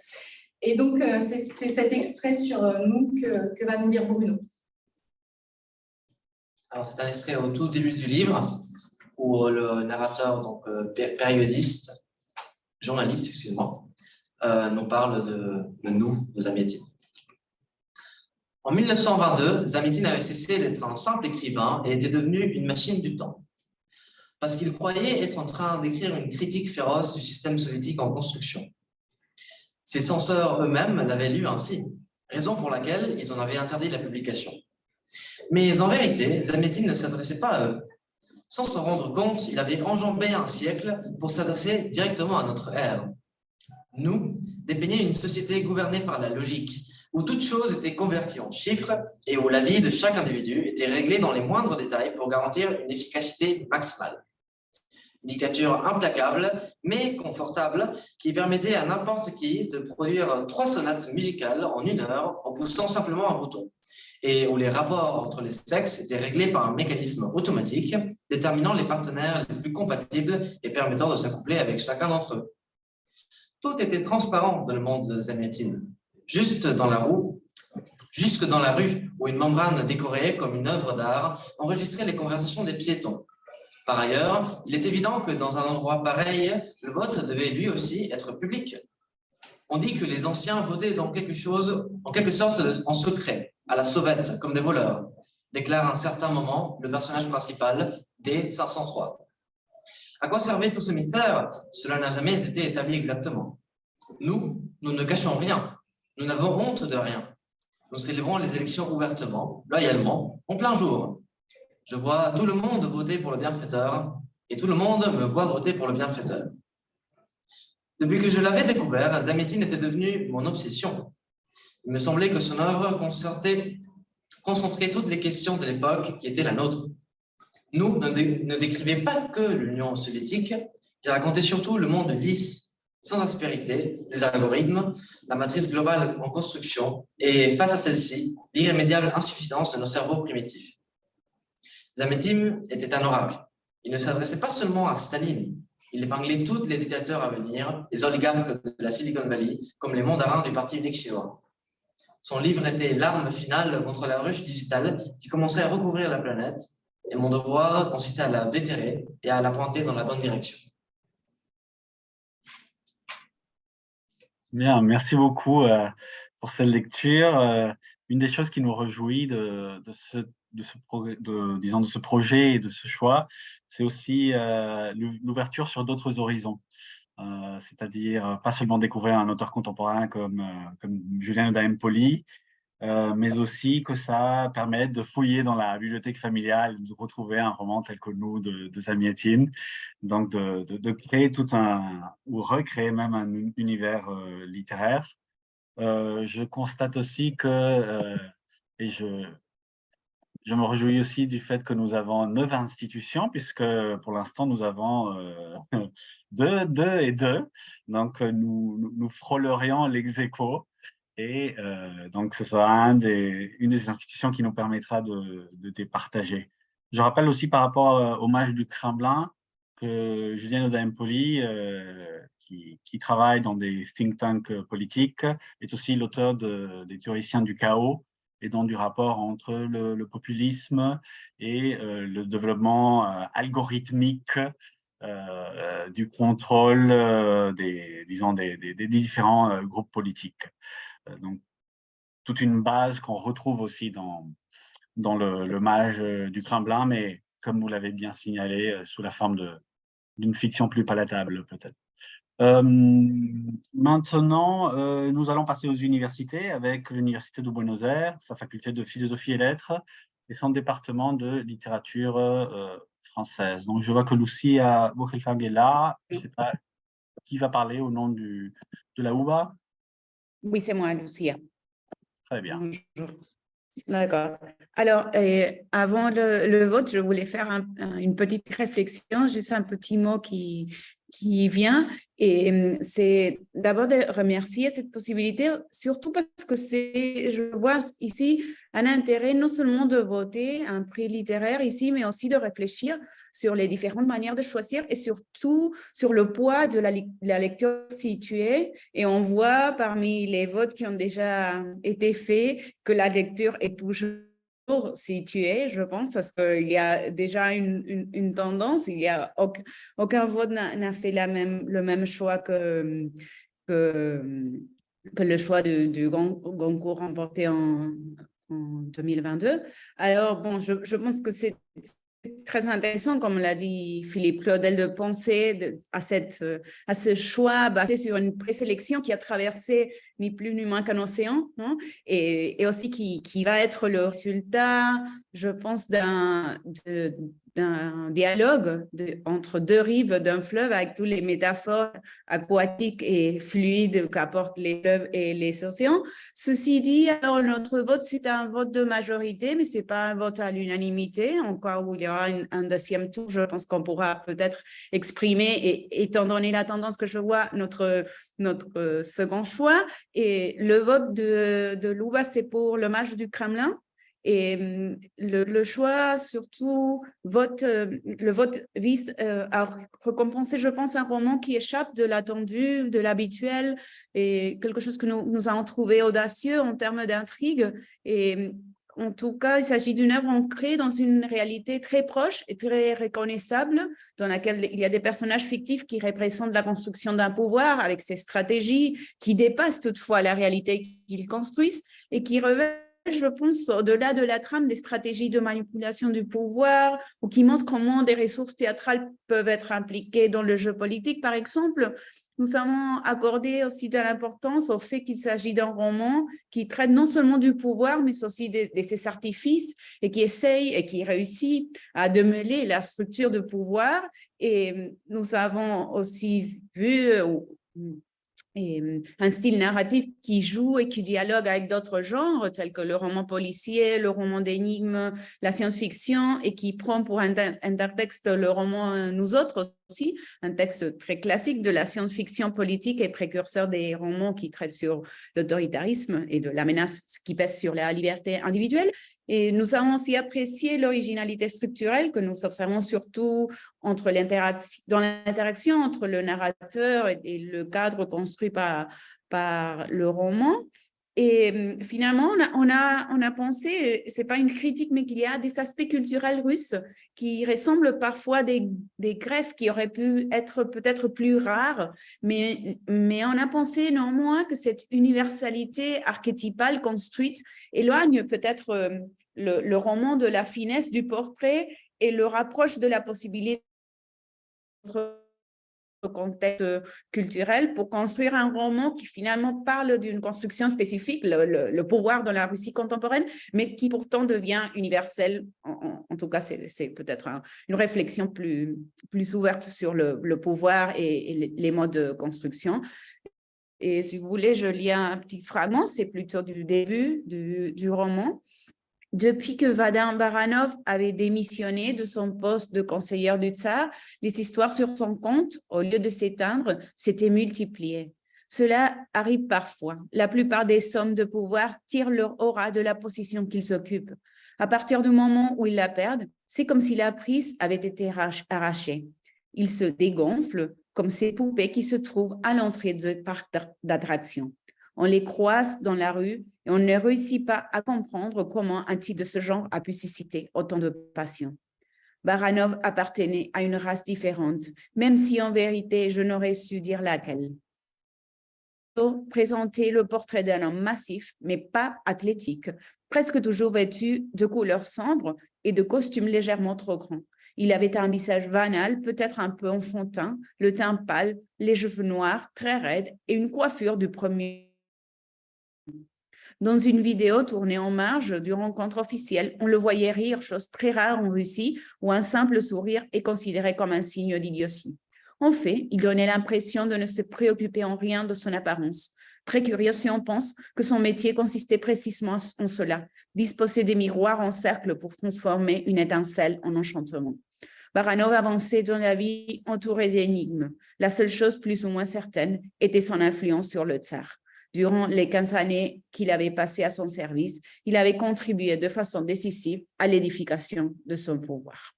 Et donc, c'est cet extrait sur Nous que va nous lire Bruno. Alors, c'est un extrait au tout début du livre où le narrateur, donc périodiste, journaliste, excusez-moi, nous parle de nous, de Zamiatine. En 1922, Zamiatine avait cessé d'être un simple écrivain et était devenu une machine du temps. Parce qu'il croyait être en train d'écrire une critique féroce du système soviétique en construction. Ses censeurs eux-mêmes l'avaient lu ainsi, raison pour laquelle ils en avaient interdit la publication. Mais en vérité, Zamiatine ne s'adressait pas à eux. Sans s'en rendre compte, il avait enjambé un siècle pour s'adresser directement à notre ère. Nous dépeignait une société gouvernée par la logique, où toute chose était convertie en chiffres et où la vie de chaque individu était réglée dans les moindres détails pour garantir une efficacité maximale. Une dictature implacable, mais confortable, qui permettait à n'importe qui de produire 3 sonates musicales en 1 heure en poussant simplement un bouton, et où les rapports entre les sexes étaient réglés par un mécanisme automatique, déterminant les partenaires les plus compatibles et permettant de s'accoupler avec chacun d'entre eux. Tout était transparent dans le monde de Zamiatine, jusque dans la rue où une membrane décorée comme une œuvre d'art enregistrait les conversations des piétons. Par ailleurs, il est évident que dans un endroit pareil, le vote devait lui aussi être public. On dit que les anciens votaient dans quelque sorte en secret, à la sauvette, comme des voleurs, déclare à un certain moment le personnage principal, D503. À quoi servait tout ce mystère? Cela n'a jamais été établi exactement. Nous ne cachons rien. Nous n'avons honte de rien. Nous célébrons les élections ouvertement, loyalement, en plein jour. Je vois tout le monde voter pour le bienfaiteur et tout le monde me voit voter pour le bienfaiteur. Depuis que je l'avais découvert, Zamiatine était devenu mon obsession. Il me semblait que son œuvre concentrait toutes les questions de l'époque qui étaient la nôtre. Nous ne décrivait pas que l'Union soviétique, qui racontait surtout le monde lisse, sans aspérité, des algorithmes, la matrice globale en construction et, face à celle-ci, l'irrémédiable insuffisance de nos cerveaux primitifs. Zamiatine était un oracle. Il ne s'adressait pas seulement à Staline. Il épinglait tous les dictateurs à venir, les oligarques de la Silicon Valley, comme les mandarins du parti unique chinois. Son livre était l'arme finale contre la ruche digitale qui commençait à recouvrir la planète, et mon devoir consistait à la déterrer et à la pointer dans la bonne direction. Bien, merci beaucoup pour cette lecture. Une des choses qui nous réjouit de ce projet et de ce choix, c'est aussi l'ouverture sur d'autres horizons. c'est-à-dire pas seulement découvrir un auteur contemporain comme Julien Oda-Empoli, mais aussi que ça permette de fouiller dans la bibliothèque familiale, de retrouver un roman tel que nous de Zamyatin, donc de créer ou recréer même un univers littéraire. Je constate aussi que, et je me réjouis aussi du fait que nous avons 9 institutions, puisque pour l'instant, nous avons deux et deux. Donc, nous frôlerions l'ex aequo. Et donc, ce sera une des institutions qui nous permettra de départager. Je rappelle aussi par rapport au Mage du Kremlin que Julien Oda-Empoli, qui travaille dans des think tanks politiques, est aussi l'auteur des théoriciens du chaos et donc du rapport entre le populisme et le développement algorithmique du contrôle des différents groupes politiques. Donc, toute une base qu'on retrouve aussi dans le Mage du Kremlin, mais comme vous l'avez bien signalé, sous la forme d'une fiction plus palatable peut-être. Maintenant, nous allons passer aux universités avec l'Université de Buenos Aires, sa faculté de philosophie et lettres et son département de littérature française. Donc, je vois que Lucia Bokelfag est là. Je ne sais pas qui va parler au nom de la UBA. Oui, c'est moi, Lucia. Très bien. Bonjour. D'accord. Alors, avant le vote, je voulais faire une petite réflexion, juste un petit mot qui vient. Et c'est d'abord de remercier cette possibilité, surtout parce que je vois ici un intérêt non seulement de voter un prix littéraire ici, mais aussi de réfléchir sur les différentes manières de choisir et surtout sur le poids de la lecture située. Et on voit parmi les votes qui ont déjà été faits que la lecture est toujours située, je pense, parce qu'il y a déjà une tendance, il y a aucun vote n'a fait le même choix que le choix du Goncourt remporté en 2022. Alors, bon, je pense que c'est très intéressant, comme l'a dit Philippe Claudel, de penser à ce choix basé sur une présélection qui a traversé ni plus ni moins qu'un océan, non? Et aussi qui va être le résultat, je pense, d'un dialogue entre deux rives d'un fleuve avec toutes les métaphores aquatiques et fluides qu'apportent les fleuves et les océans. Ceci dit, alors notre vote, c'est un vote de majorité, mais ce n'est pas un vote à l'unanimité, encore où il y aura un deuxième tour, je pense qu'on pourra peut-être exprimer, et étant donné la tendance que je vois, notre second choix. Et le vote de l'UBA, c'est pour le Mage du Kremlin. Et le choix, surtout, le vote vise à récompenser, je pense, un roman qui échappe de l'attendu, de l'habituel, et quelque chose que nous avons trouvé audacieux en termes d'intrigue. Et en tout cas, il s'agit d'une œuvre ancrée dans une réalité très proche et très reconnaissable, dans laquelle il y a des personnages fictifs qui représentent la construction d'un pouvoir avec ses stratégies qui dépassent toutefois la réalité qu'ils construisent et qui révèlent, je pense, au-delà de la trame, des stratégies de manipulation du pouvoir ou qui montrent comment des ressources théâtrales peuvent être impliquées dans le jeu politique, par exemple. Nous avons accordé aussi de l'importance au fait qu'il s'agit d'un roman qui traite non seulement du pouvoir, mais aussi de ses artifices et qui essaye et qui réussit à démêler la structure de pouvoir. Et nous avons aussi vu un style narratif qui joue et qui dialogue avec d'autres genres, tels que le roman policier, le roman d'énigmes, la science-fiction, et qui prend pour intertexte le roman Nous autres aussi, un texte très classique de la science-fiction politique et précurseur des romans qui traitent sur l'autoritarisme et de la menace qui pèse sur la liberté individuelle. Et nous avons aussi apprécié l'originalité structurelle que nous observons surtout dans l'interaction entre le narrateur et le cadre construit par le roman. Et finalement, on a pensé, ce n'est pas une critique, mais qu'il y a des aspects culturels russes qui ressemblent parfois à des greffes qui auraient pu être peut-être plus rares, mais on a pensé néanmoins que cette universalité archétypale construite éloigne peut-être le roman de la finesse du portrait et le rapproche de la possibilité contexte culturel pour construire un roman qui finalement parle d'une construction spécifique, le pouvoir dans la Russie contemporaine, mais qui pourtant devient universel. En tout cas, c'est peut-être une réflexion plus ouverte sur le pouvoir et les modes de construction. Et si vous voulez, je lis un petit fragment, c'est plutôt du début du roman. Depuis que Vadim Baranov avait démissionné de son poste de conseiller du tsar, les histoires sur son compte, au lieu de s'éteindre, s'étaient multipliées. Cela arrive parfois. La plupart des hommes de pouvoir tirent leur aura de la position qu'ils occupent. À partir du moment où ils la perdent, c'est comme si la prise avait été arrachée. Ils se dégonflent comme ces poupées qui se trouvent à l'entrée de parcs d'attraction. On les croise dans la rue et on ne réussit pas à comprendre comment un type de ce genre a pu susciter autant de passion. Baranov appartenait à une race différente, même si en vérité je n'aurais su dire laquelle. Présentait le portrait d'un homme massif, mais pas athlétique, presque toujours vêtu de couleurs sombres et de costumes légèrement trop grands. Il avait un visage banal, peut-être un peu enfantin, le teint pâle, les cheveux noirs, très raides et une coiffure du premier. Dans une vidéo tournée en marge d'une rencontre officielle, on le voyait rire, chose très rare en Russie, où un simple sourire est considéré comme un signe d'idiotie. En fait, il donnait l'impression de ne se préoccuper en rien de son apparence. Très curieux si on pense que son métier consistait précisément en cela, disposer des miroirs en cercle pour transformer une étincelle en enchantement. Baranov avançait dans la vie entouré d'énigmes. La seule chose plus ou moins certaine était son influence sur le tsar. Durant les 15 années qu'il avait passées à son service, il avait contribué de façon décisive à l'édification de son pouvoir.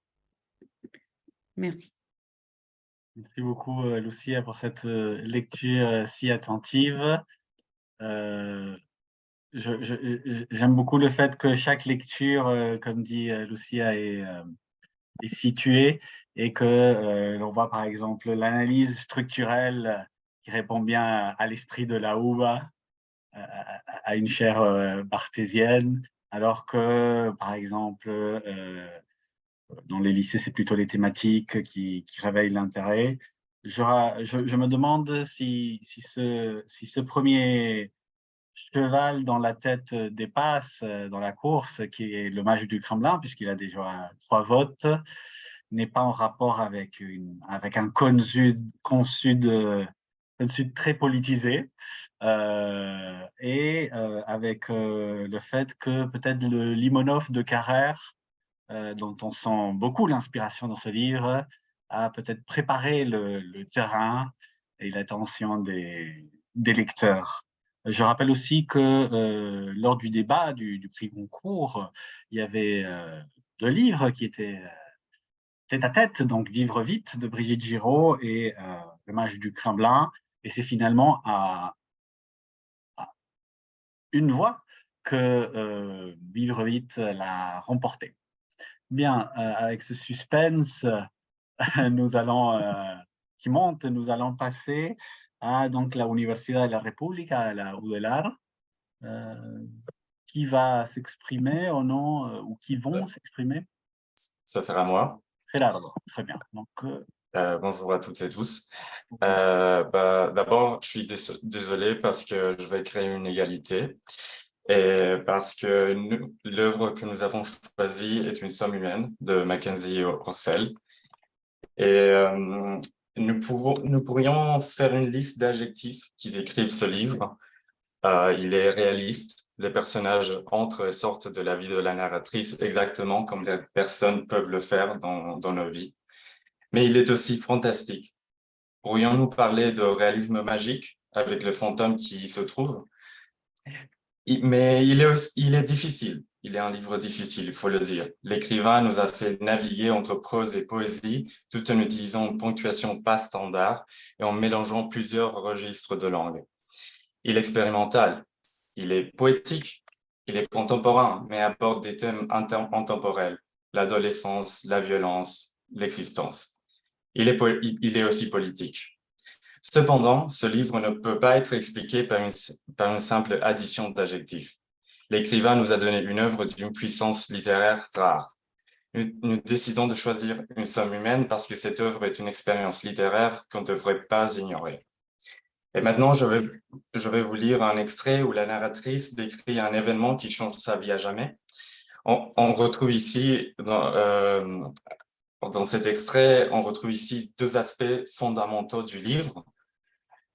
Merci. Merci beaucoup, Lucia, pour cette lecture si attentive. J'aime beaucoup le fait que chaque lecture, comme dit Lucia, est située et que l'on voit par exemple l'analyse structurelle qui répond bien à l'esprit de la Houba, à une chaire barthésienne, alors que, par exemple, dans les lycées, c'est plutôt les thématiques qui réveillent l'intérêt. Je me demande si ce premier cheval dans la tête dépasse dans la course, qui est le mage du Kremlin, puisqu'il a déjà 3 votes, n'est pas en rapport avec un consud très politisé, et avec le fait que peut-être le Limonov de Carrère, dont on sent beaucoup l'inspiration dans ce livre, a peut-être préparé le terrain et l'attention des lecteurs. Je rappelle aussi que lors du débat du prix Goncourt, il y avait 2 livres qui étaient tête à tête, donc Vivre vite de Brigitte Giraud et Le mage du Kremlin, et c'est finalement à une voix que Vivre vite l'a remporté. Bien, avec ce suspense qui monte, nous allons passer à donc, la Universidad de la República, à la UDELAR, qui va s'exprimer au nom, ou qui vont s'exprimer? Ça sera moi. Gerardo, très bien. Donc, bonjour à toutes et tous. D'abord, je suis désolé parce que je vais créer une égalité et parce que l'œuvre que nous avons choisie est Une somme humaine de Mackenzie Orsel. Et nous pourrions faire une liste d'adjectifs qui décrivent ce livre. Il est réaliste. Les personnages entrent et sortent de la vie de la narratrice exactement comme les personnes peuvent le faire dans nos vies. Mais il est aussi fantastique. Pourrions-nous parler de réalisme magique avec le fantôme qui y se trouve? Mais il est difficile. Il est un livre difficile, il faut le dire. L'écrivain nous a fait naviguer entre prose et poésie tout en utilisant une ponctuation pas standard et en mélangeant plusieurs registres de langue. Il est expérimental, il est poétique, il est contemporain, mais aborde des thèmes intemporels, l'adolescence, la violence, l'existence. Il est aussi politique. Cependant, ce livre ne peut pas être expliqué par une simple addition d'adjectifs. L'écrivain nous a donné une œuvre d'une puissance littéraire rare. Nous décidons de choisir Une somme humaine parce que cette œuvre est une expérience littéraire qu'on ne devrait pas ignorer. Et maintenant, je vais vous lire un extrait où la narratrice décrit un événement qui change sa vie à jamais. On retrouve ici, dans cet extrait, on retrouve ici deux aspects fondamentaux du livre.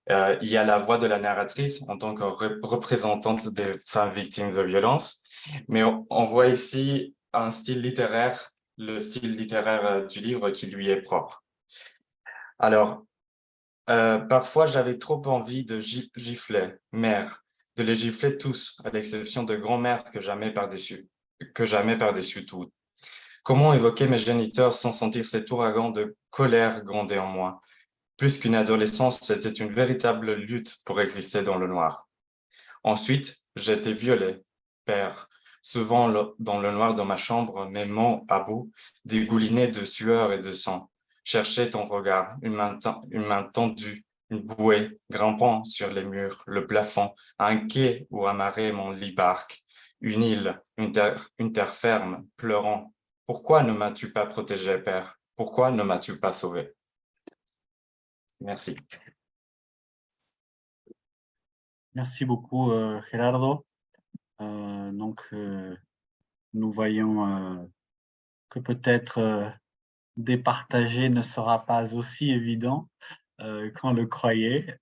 Il y a la voix de la narratrice en tant que représentante des femmes victimes de violences, mais on voit ici un style littéraire, le style littéraire du livre qui lui est propre. Alors, parfois, j'avais trop envie de gifler mère, de les gifler tous, à l'exception de grand-mère que jamais par-dessus tout. Comment évoquer mes géniteurs sans sentir cet ouragan de colère gronder en moi? Plus qu'une adolescence, c'était une véritable lutte pour exister dans le noir. Ensuite, j'ai été violé, père, souvent dans le noir de ma chambre, mes mots à bout, dégoulinés de sueur et de sang. Chercher ton regard, une main tendue, une bouée grimpant sur les murs, le plafond, un quai où amarrer mon lit barque, une île, une terre ferme, pleurant. Pourquoi ne m'as-tu pas protégé, père? Pourquoi ne m'as-tu pas sauvé? Merci. Merci beaucoup, Gerardo. Nous voyons que peut-être départager ne sera pas aussi évident qu'on le croyait,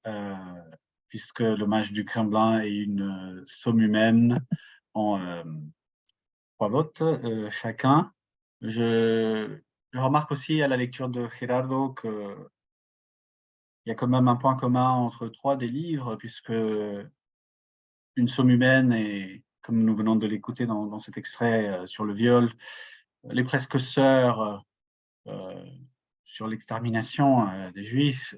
puisque l'hommage du Kremlin et une somme humaine ont 3 votes chacun. Je remarque aussi à la lecture de Gerardo qu'il y a quand même un point commun entre 3 des livres, puisque Une somme humaine et, comme nous venons de l'écouter dans cet extrait sur le viol, Les presque sœurs sur l'extermination des Juifs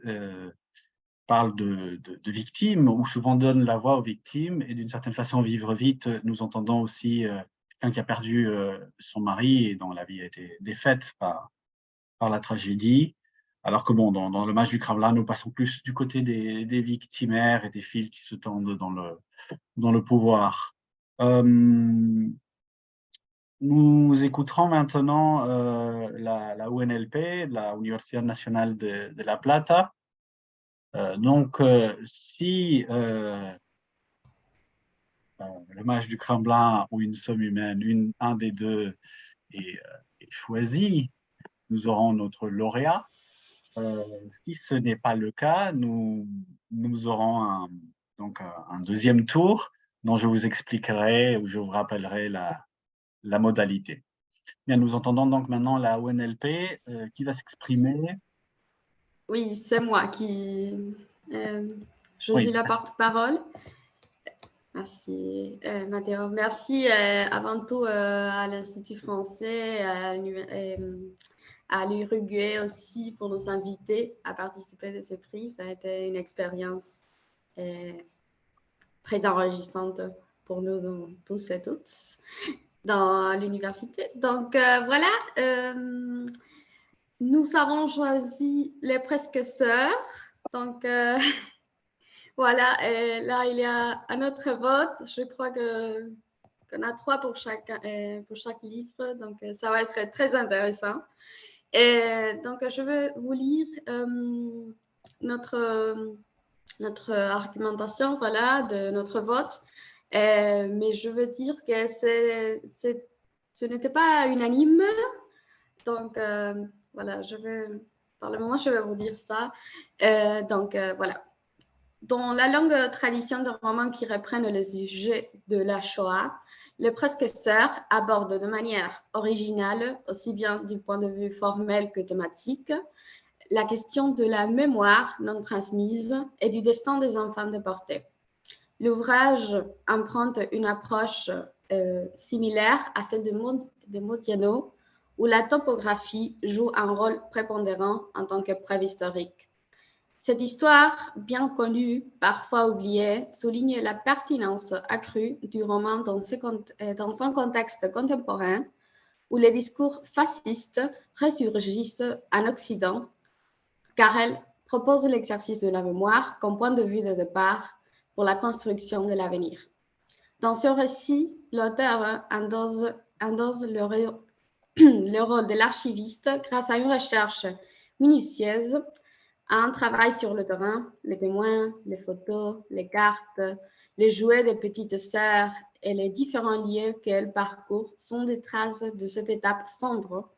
parlent de victimes, ou souvent donnent la voix aux victimes, et d'une certaine façon, Vivre vite, nous entendons aussi quelqu'un qui a perdu son mari et dont la vie a été défaite par la tragédie, alors que bon, dans l'hommage du Kremlin, nous passons plus du côté des victimaires et des fils qui se tendent dans le pouvoir. Nous écouterons maintenant la UNLP, la Universidad Nacional de La Plata. Si l'hommage du Kremlin ou Une somme humaine, un des deux est choisi, nous aurons notre lauréat. Si ce n'est pas le cas, nous aurons un deuxième tour dont je vous expliquerai ou je vous rappellerai la modalité. Bien, nous entendons donc maintenant la ONLP qui va s'exprimer. Oui, c'est moi qui... je suis la porte-parole. Merci, Mathéo. Merci avant tout à l'Institut français, à l'Uruguay aussi pour nous inviter à participer de ce prix. Ça a été une expérience très enrichissante pour nous tous et toutes dans l'université. Donc voilà, nous avons choisi Les presque sœurs. Donc voilà, et là il y a un autre vote. Je crois qu'on a 3 pour chaque livre, donc ça va être très intéressant. Et donc, je vais vous lire notre argumentation, voilà, de notre vote. Mais je veux dire que ce n'était pas unanime. Donc, voilà, par le moment, je vais vous dire ça. Voilà. Dans la longue tradition de romans qui reprennent le sujet de la Shoah, Les presque sœurs abordent de manière originale, aussi bien du point de vue formel que thématique, la question de la mémoire non transmise et du destin des enfants déportés. L'ouvrage emprunte une approche similaire à celle de Modiano, où la topographie joue un rôle prépondérant en tant que preuve historique. Cette histoire, bien connue, parfois oubliée, souligne la pertinence accrue du roman dans son contexte contemporain, où les discours fascistes ressurgissent en Occident, car elle propose l'exercice de la mémoire comme point de vue de départ pour la construction de l'avenir. Dans ce récit, l'auteur endosse le rôle de l'archiviste grâce à une recherche minutieuse, à un travail sur le terrain, les témoins, les photos, les cartes, les jouets des petites sœurs et les différents lieux qu'elle parcourt sont des traces de cette étape sombre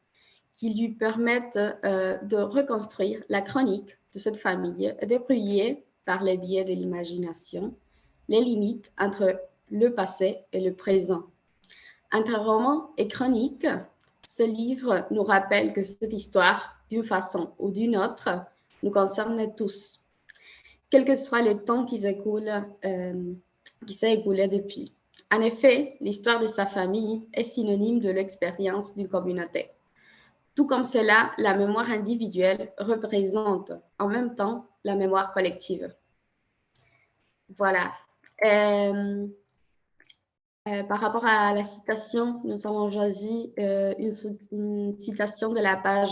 qui lui permettent de reconstruire la chronique de cette famille et de briller par les biais de l'imagination les limites entre le passé et le présent. Entre roman et chronique, ce livre nous rappelle que cette histoire, d'une façon ou d'une autre, nous concerne tous, quel que soit le temps qui s'est écoulé depuis. En effet, l'histoire de sa famille est synonyme de l'expérience d'une communauté. Tout comme cela, la mémoire individuelle représente en même temps la mémoire collective. Voilà. Par rapport à la citation, nous avons choisi une citation de la page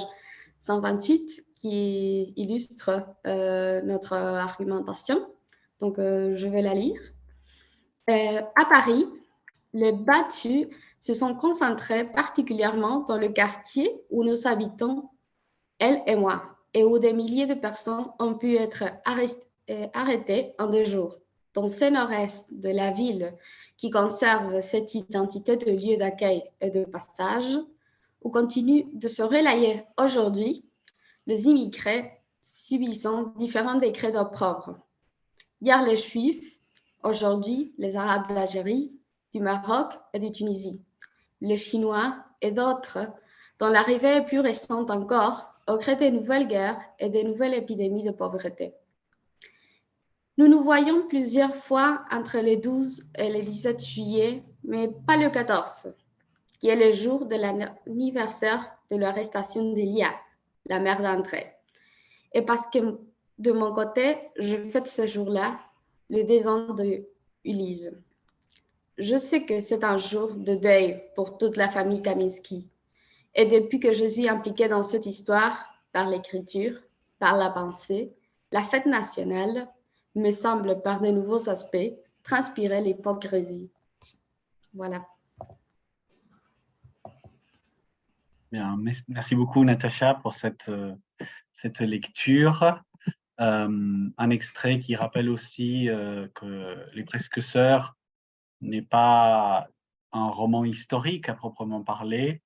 128 qui illustre notre argumentation. Donc, je vais la lire. À Paris, les battus se sont concentrés particulièrement dans le quartier où nous habitons, elle et moi, et où des milliers de personnes ont pu être arrêtées en 2 jours. Dans ce nord-est de la ville qui conserve cette identité de lieu d'accueil et de passage, où continuent de se relayer aujourd'hui les immigrés subissant différents décrets d'opprobre. Hier les Juifs, aujourd'hui les Arabes d'Algérie, du Maroc et de Tunisie, les Chinois et d'autres, dont l'arrivée est plus récente encore, au gré des nouvelles guerres et des nouvelles épidémies de pauvreté. Nous nous voyons plusieurs fois entre le 12 et le 17 juillet, mais pas le 14, qui est le jour de l'anniversaire de l'arrestation d'Elia, la mère d'André. Et parce que de mon côté, je fête ce jour-là le décès de Ulysse. Je sais que c'est un jour de deuil pour toute la famille Kaminski. Et depuis que je suis impliquée dans cette histoire, par l'écriture, par la pensée, la fête nationale me semble, par de nouveaux aspects, transpirer l'hypocrisie. Voilà. Bien, merci beaucoup, Natacha, pour cette lecture. Un extrait qui rappelle aussi que Les Presque Sœurs n'est pas un roman historique à proprement parler,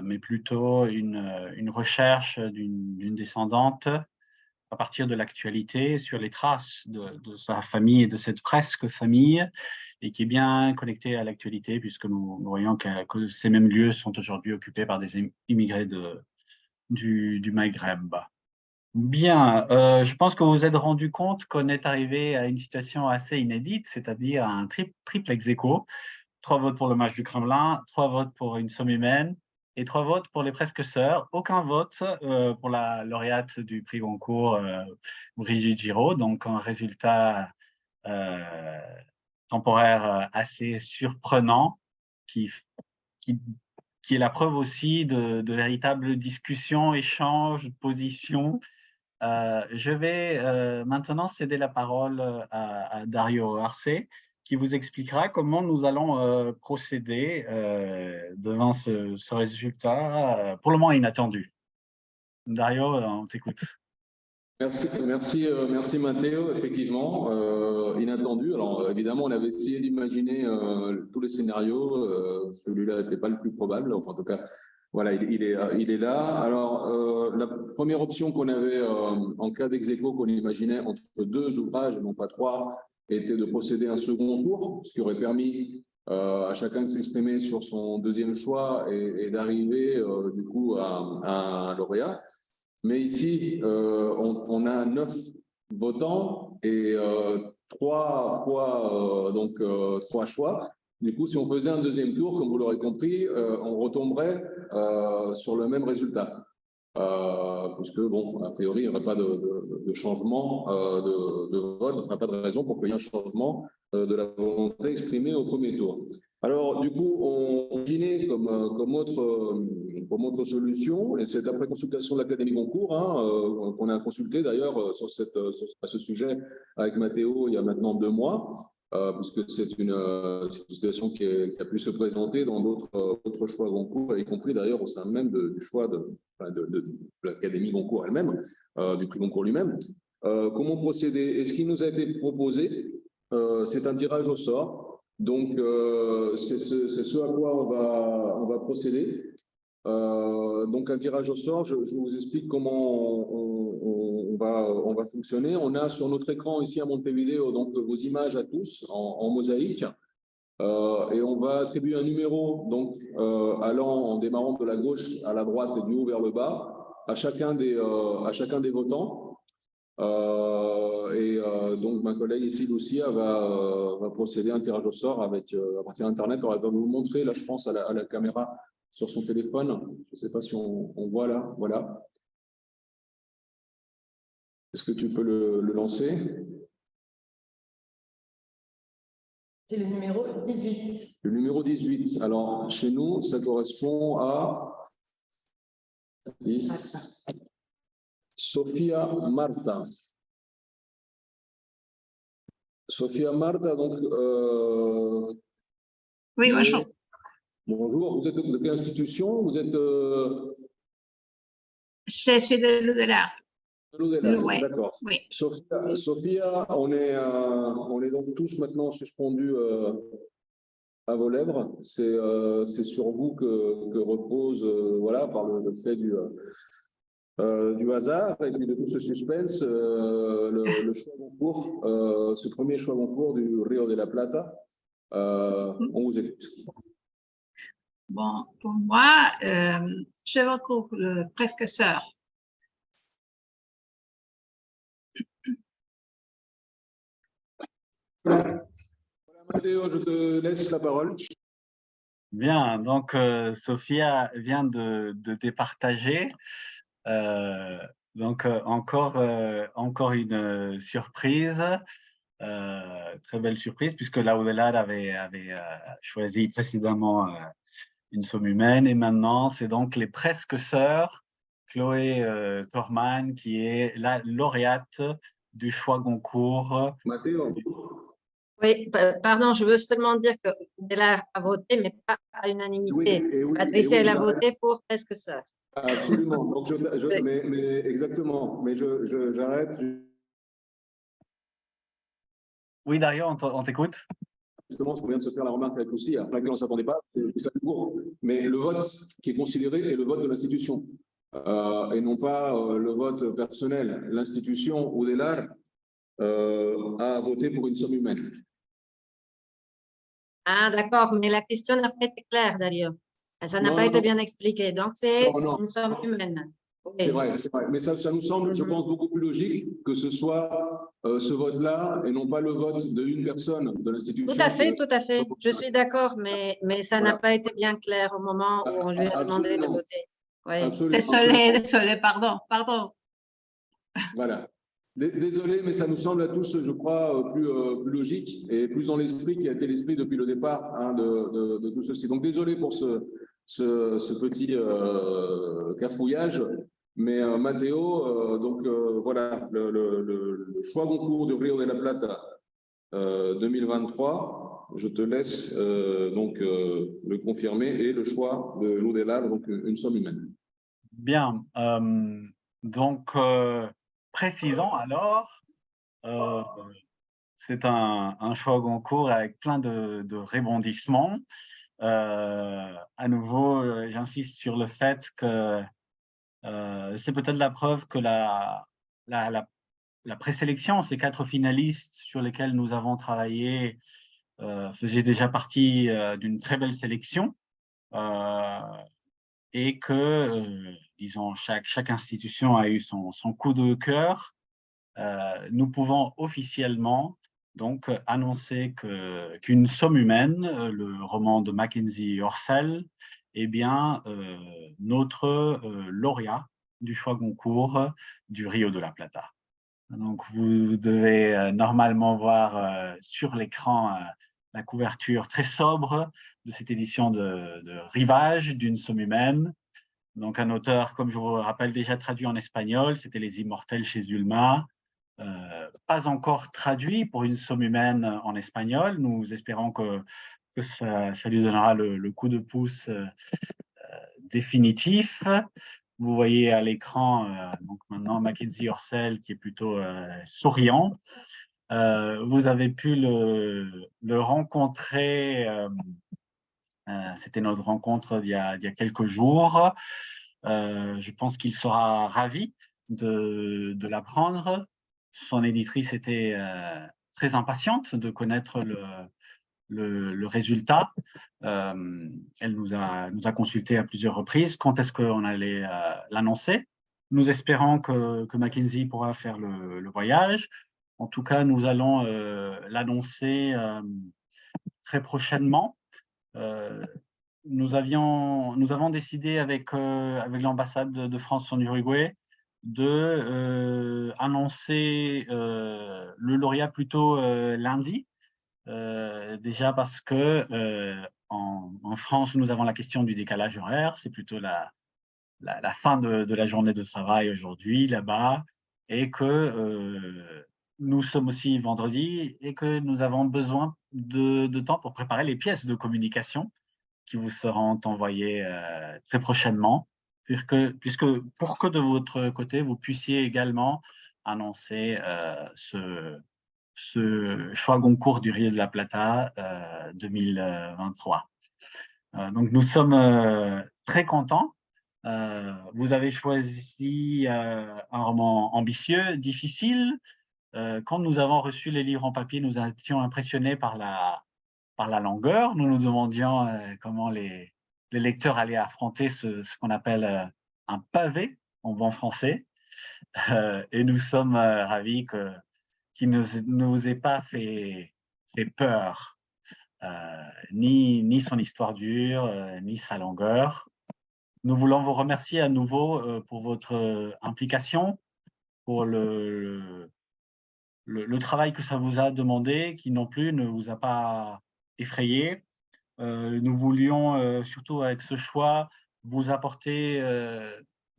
mais plutôt une recherche d'une descendante à partir de l'actualité sur les traces de sa famille et de cette presque famille, et qui est bien connectée à l'actualité, puisque nous voyons que ces mêmes lieux sont aujourd'hui occupés par des immigrés du Maghreb. Bien, je pense que vous vous êtes rendu compte qu'on est arrivé à une situation assez inédite, c'est-à-dire à un triple ex-aequo. 3 votes pour le match du Kremlin, 3 votes pour Une somme humaine et 3 votes pour Les Presque Sœurs. Aucun vote pour la lauréate du prix Goncourt, Brigitte Giraud. Donc un résultat temporaire assez surprenant qui est la preuve aussi de véritables discussions, échanges, positions. Je vais maintenant céder la parole à Dario Arce, qui vous expliquera comment nous allons procéder devant ce résultat pour le moment inattendu. Dario, on t'écoute. Merci Matteo. Effectivement, inattendu. Alors évidemment, on avait essayé d'imaginer tous les scénarios. Celui-là n'était pas le plus probable. Enfin, en tout cas, voilà, il est là. Alors, la première option qu'on avait en cas d'ex-aequo qu'on imaginait entre 2 ouvrages, non pas 3, était de procéder à un second tour, ce qui aurait permis à chacun de s'exprimer sur son deuxième choix et d'arriver du coup à un lauréat. Mais ici, on a 9 votants et 3 choix. Du coup, si on faisait un deuxième tour, comme vous l'aurez compris, on retomberait sur le même résultat. Puisque, bon, a priori, il n'y aurait pas de changement de vote, il n'y aurait pas de raison pour qu'il y ait un changement de la volonté exprimée au premier tour. Alors, du coup, on dînait comme autre solution, et c'est après consultation de l'Académie Goncourt, qu'on a consulté d'ailleurs à ce sujet avec Matteo il y a maintenant 2 mois. puisque c'est une situation qui a pu se présenter dans d'autres choix Goncourt, y compris d'ailleurs au sein même du choix de l'Académie Goncourt elle-même, du prix Goncourt lui-même. Comment procéder? Et ce qui nous a été proposé, c'est un tirage au sort. Donc, c'est ce à quoi on va procéder. Donc, un tirage au sort, je vous explique comment on va fonctionner. On a sur notre écran ici à Montevideo donc, vos images à tous en mosaïque. Et on va attribuer un numéro donc, en démarrant de la gauche à la droite et du haut vers le bas à chacun des votants. Donc, ma collègue ici, Lucia, va procéder à un tirage au sort à partir d'Internet. Elle va vous le montrer, là, je pense, à la caméra sur son téléphone. Je ne sais pas si on voit là. Voilà. Est-ce que tu peux le lancer? C'est le numéro 18. Le numéro 18. Alors, chez nous, ça correspond à 10. Sofia Marta. Sofia Marta, donc... Oui, bonjour. Bonjour, vous êtes de quelle institution? Vous êtes... Je suis de l'Oudelar. Ouais. D'accord. Oui. Sofia, on est donc tous maintenant suspendus à vos lèvres. C'est sur vous que repose, voilà, par le fait du hasard et puis de tout ce suspense, le choix Goncourt, ce premier choix Goncourt du Rio de la Plata. On vous écoute. Bon, pour moi, je retrouve le presque sœur. Voilà, Matteo, je te laisse la parole. Bien, donc Sophia vient de départager. Donc encore une surprise, très belle surprise, puisque l'Audelar avait choisi précédemment une somme humaine, et maintenant c'est donc les presque sœurs, Chloé Thorman, qui est la lauréate du choix Goncourt. Matteo. Oui, pardon, je veux seulement dire que Audelar a voté, mais pas à l'unanimité. Patricia, elle a voté pour presque sœur. Absolument. Donc mais exactement. Mais j'arrête. Oui, Dario, on t'écoute. Justement, ce qu'on vient de se faire la remarque avec Lucie, à laquelle on ne s'attendait pas, c'est ça court. Mais le vote qui est considéré est le vote de l'institution, et non pas le vote personnel. L'institution Audelar a voté pour une somme humaine. Ah, d'accord, mais la question n'a pas été claire, d'ailleurs. Ça n'a pas été bien expliqué. Donc, c'est une somme humaine. Okay. C'est vrai. Mais ça nous semble, je pense, beaucoup plus logique que ce soit ce vote-là et non pas le vote d'une personne de l'institution. Tout à fait, tout à fait. Je suis d'accord, mais ça n'a pas été bien clair au moment où on lui a demandé de voter. Ouais. Désolé, pardon. Voilà. Désolé, mais ça nous semble à tous, je crois, plus logique et plus dans l'esprit qui a été l'esprit depuis le départ de tout ceci. Donc, désolé pour ce petit cafouillage, mais Matteo, donc voilà, le choix Goncourt du Rio de la Plata 2023, je te laisse donc le confirmer, et le choix de l'Audelar, donc une somme humaine. Bien, donc précisons alors, c'est un choix Goncourt avec plein de rebondissements. À nouveau, j'insiste sur le fait que c'est peut-être la preuve que la présélection, ces 4 finalistes sur lesquels nous avons travaillé, faisaient déjà partie d'une très belle sélection, et que, disons, chaque institution a eu son coup de cœur. Nous pouvons officiellement donc annoncer qu'une somme humaine, le roman de Mackenzie Orsel, est bien notre lauréat du choix Goncourt du Rio de la Plata. Donc vous devez normalement voir sur l'écran la couverture très sobre de cette édition de Rivage d'une somme humaine. Donc un auteur, comme je vous rappelle, déjà traduit en espagnol, c'était Les Immortels chez Zulma. pas encore traduit pour une somme humaine en espagnol. Nous espérons que ça lui donnera le coup de pouce définitif. Vous voyez à l'écran donc maintenant Mackenzie Orsel qui est plutôt souriant. Vous avez pu le rencontrer, c'était notre rencontre il y a quelques jours. Je pense qu'il sera ravi de l'apprendre. Son éditrice était très impatiente de connaître le résultat. Elle nous a consulté à plusieurs reprises. Quand est-ce qu'on allait l'annoncer? Nous espérons que Mackenzie pourra faire le voyage. En tout cas, nous allons l'annoncer très prochainement. Nous avons décidé avec l'ambassade de France en Uruguay de annoncer le lauréat plutôt lundi. Déjà parce que en France, nous avons la question du décalage horaire. C'est plutôt la fin de la journée de travail aujourd'hui là-bas, et que nous sommes aussi vendredi et que nous avons besoin de temps pour préparer les pièces de communication qui vous seront envoyées très prochainement, puisque pour que de votre côté, vous puissiez également annoncer ce choix Goncourt du Rio de la Plata 2023. Donc nous sommes très contents. Vous avez choisi un roman ambitieux, difficile. Quand nous avons reçu les livres en papier, nous étions impressionnés par la longueur. Nous nous demandions comment les lecteurs allaient affronter ce qu'on appelle un pavé en bon français. Et nous sommes ravis qu'il ne nous ait pas fait peur, ni son histoire dure, ni sa longueur. Nous voulons vous remercier à nouveau pour votre implication, pour le travail que ça vous a demandé, qui non plus ne vous a pas effrayé. Nous voulions, surtout avec ce choix, vous apporter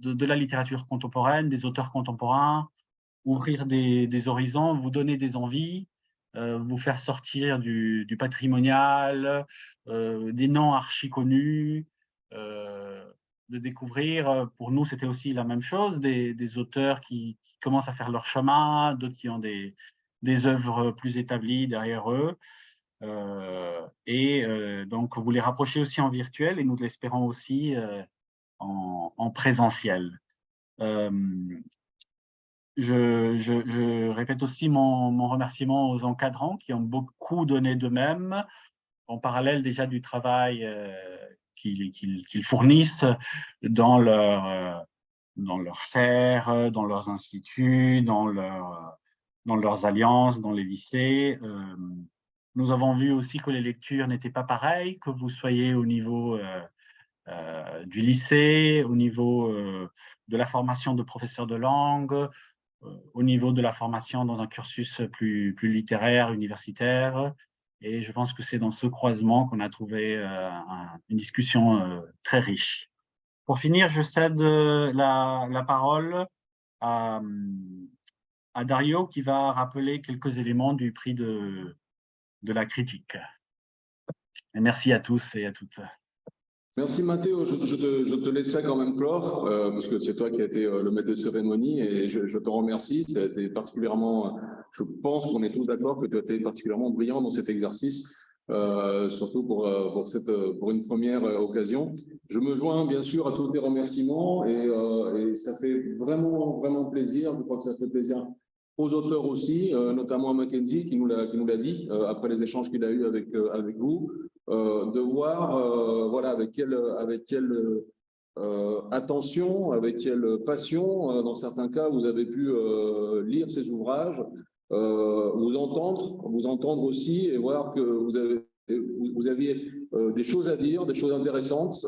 de la littérature contemporaine, des auteurs contemporains, ouvrir des horizons, vous donner des envies, vous faire sortir du patrimonial, des noms archi connus, de découvrir, pour nous c'était aussi la même chose, des auteurs qui commencent à faire leur chemin, d'autres qui ont des œuvres plus établies derrière eux. Donc vous les rapprochez aussi en virtuel et nous l'espérons aussi en présentiel. Je répète aussi mon remerciement aux encadrants qui ont beaucoup donné d'eux-mêmes, en parallèle déjà du travail qu'ils fournissent dans leurs chaires, dans leurs instituts, dans leurs alliances, dans les lycées. Nous avons vu aussi que les lectures n'étaient pas pareilles, que vous soyez au niveau du lycée, au niveau de la formation de professeurs de langue, au niveau de la formation dans un cursus plus littéraire, universitaire. Et je pense que c'est dans ce croisement qu'on a trouvé une discussion très riche. Pour finir, je cède la parole à Dario qui va rappeler quelques éléments du prix de la critique. Et merci à tous et à toutes. Merci Mathéo, je te laisserai quand même clore, parce que c'est toi qui as été le maître de cérémonie et je te remercie. Ça a été particulièrement, je pense qu'on est tous d'accord que tu as été particulièrement brillant dans cet exercice, surtout pour une première occasion. Je me joins bien sûr à tous tes remerciements et ça fait vraiment plaisir. Je crois que ça fait plaisir aux auteurs aussi, notamment à Mackenzie qui nous l'a dit après les échanges qu'il a eus avec vous. De voir voilà, avec quelle attention, avec quelle passion, dans certains cas, vous avez pu lire ces ouvrages, vous entendre aussi et voir que vous aviez des choses à dire, des choses intéressantes.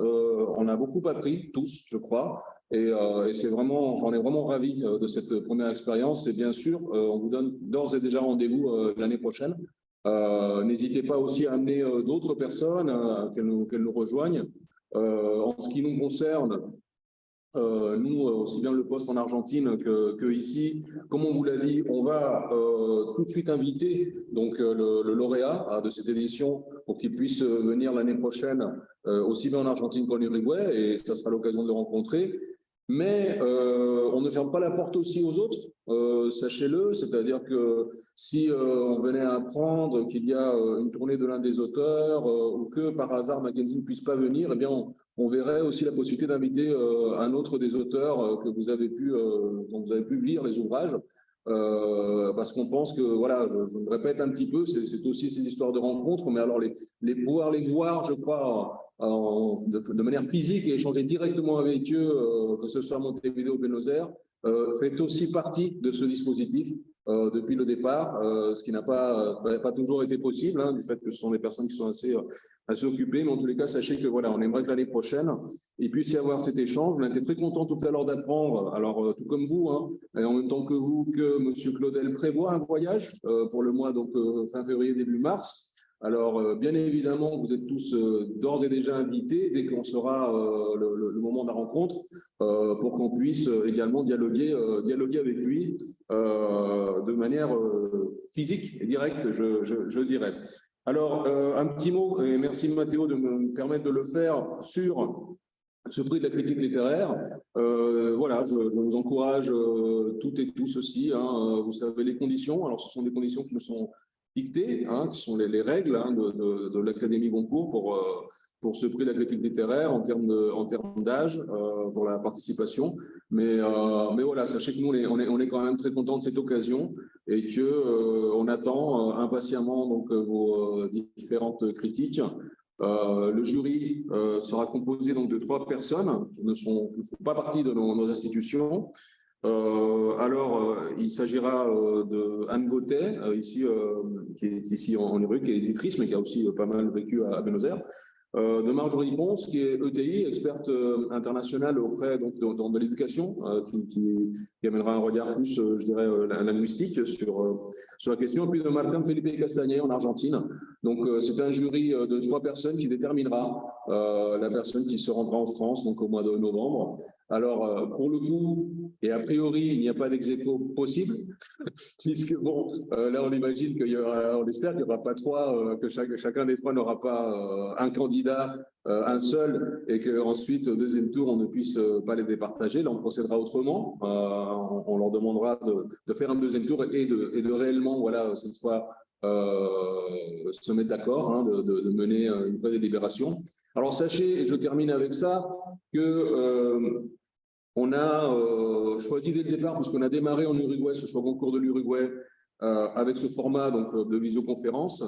On a beaucoup appris, tous, je crois, et c'est vraiment, on est vraiment ravis de cette première expérience. Et bien sûr, on vous donne d'ores et déjà rendez-vous l'année prochaine. N'hésitez pas aussi à amener d'autres personnes qu'elles nous rejoignent. En ce qui nous concerne, nous, aussi bien le poste en Argentine que ici, comme on vous l'a dit, on va tout de suite inviter donc, le lauréat de cette édition pour qu'il puisse venir l'année prochaine, aussi bien en Argentine qu'en Uruguay, et ça sera l'occasion de le rencontrer. Mais on ne ferme pas la porte aussi aux autres, sachez-le, c'est-à-dire que si on venait à apprendre qu'il y a une tournée de l'un des auteurs ou que par hasard Mackenzie ne puisse pas venir, eh bien on verrait aussi la possibilité d'inviter un autre des auteurs que vous avez pu, dont vous avez pu lire les ouvrages, parce qu'on pense que, voilà, je me répète un petit peu, c'est aussi ces histoires de rencontres, mais alors pouvoir les voir, je crois, de manière physique et échanger directement avec eux, que ce soit à Montevideo ou Buenos Aires, fait aussi partie de ce dispositif depuis le départ, ce qui n'a pas toujours été possible, hein, du fait que ce sont des personnes qui sont assez occupées, mais en tous les cas, sachez que voilà, on aimerait que l'année prochaine, il puisse y avoir cet échange. On était très content tout à l'heure d'apprendre, alors tout comme vous, hein, et en même temps que vous, que M. Claudel prévoit un voyage pour le mois donc fin février, début mars. Alors, bien évidemment, vous êtes tous d'ores et déjà invités dès qu'on sera le moment de la rencontre pour qu'on puisse également dialoguer avec lui de manière physique et directe, je dirais. Alors, un petit mot, et merci Mathéo de me permettre de le faire, sur ce prix de la critique littéraire. Voilà, je vous encourage toutes et tous aussi, hein, vous savez les conditions. Alors, ce sont des conditions qui nous sont dictées, hein, qui sont les règles hein, de l'Académie Goncourt pour ce prix de la critique littéraire en termes d'âge pour la participation. Mais voilà, sachez que nous, on est quand même très contents de cette occasion et qu'on attend impatiemment donc, vos différentes critiques. Le jury sera composé donc, de 3 personnes qui ne font pas partie de nos institutions. Il s'agira de Anne Gauthier, qui est ici en Uruguay, qui est éditrice, mais qui a aussi pas mal vécu à Buenos Aires. De Marjorie Ponce, qui est ETI, experte internationale auprès donc, de l'éducation, qui amènera un regard plus, je dirais, linguistique sur la question. Et puis de Martin Felipe Castagné en Argentine. Donc, c'est un jury de 3 personnes qui déterminera la personne qui se rendra en France donc, au mois de novembre. Alors, pour le coup, et a priori, il n'y a pas d'ex-aequo possible, puisque bon, là, on imagine qu'il y aura, on espère qu'il n'y aura pas 3, que chacun des 3 n'aura pas un candidat, un seul, et qu'ensuite, au deuxième tour, on ne puisse pas les départager. Là, on procédera autrement. On leur demandera de faire un deuxième tour et de réellement, voilà, cette fois, se mettre d'accord, hein, de mener une vraie délibération. Alors, sachez, et je termine avec ça, que on a choisi dès le départ, puisqu'on a démarré en Uruguay, ce choix Goncourt de l'Uruguay, avec ce format donc, de visioconférence.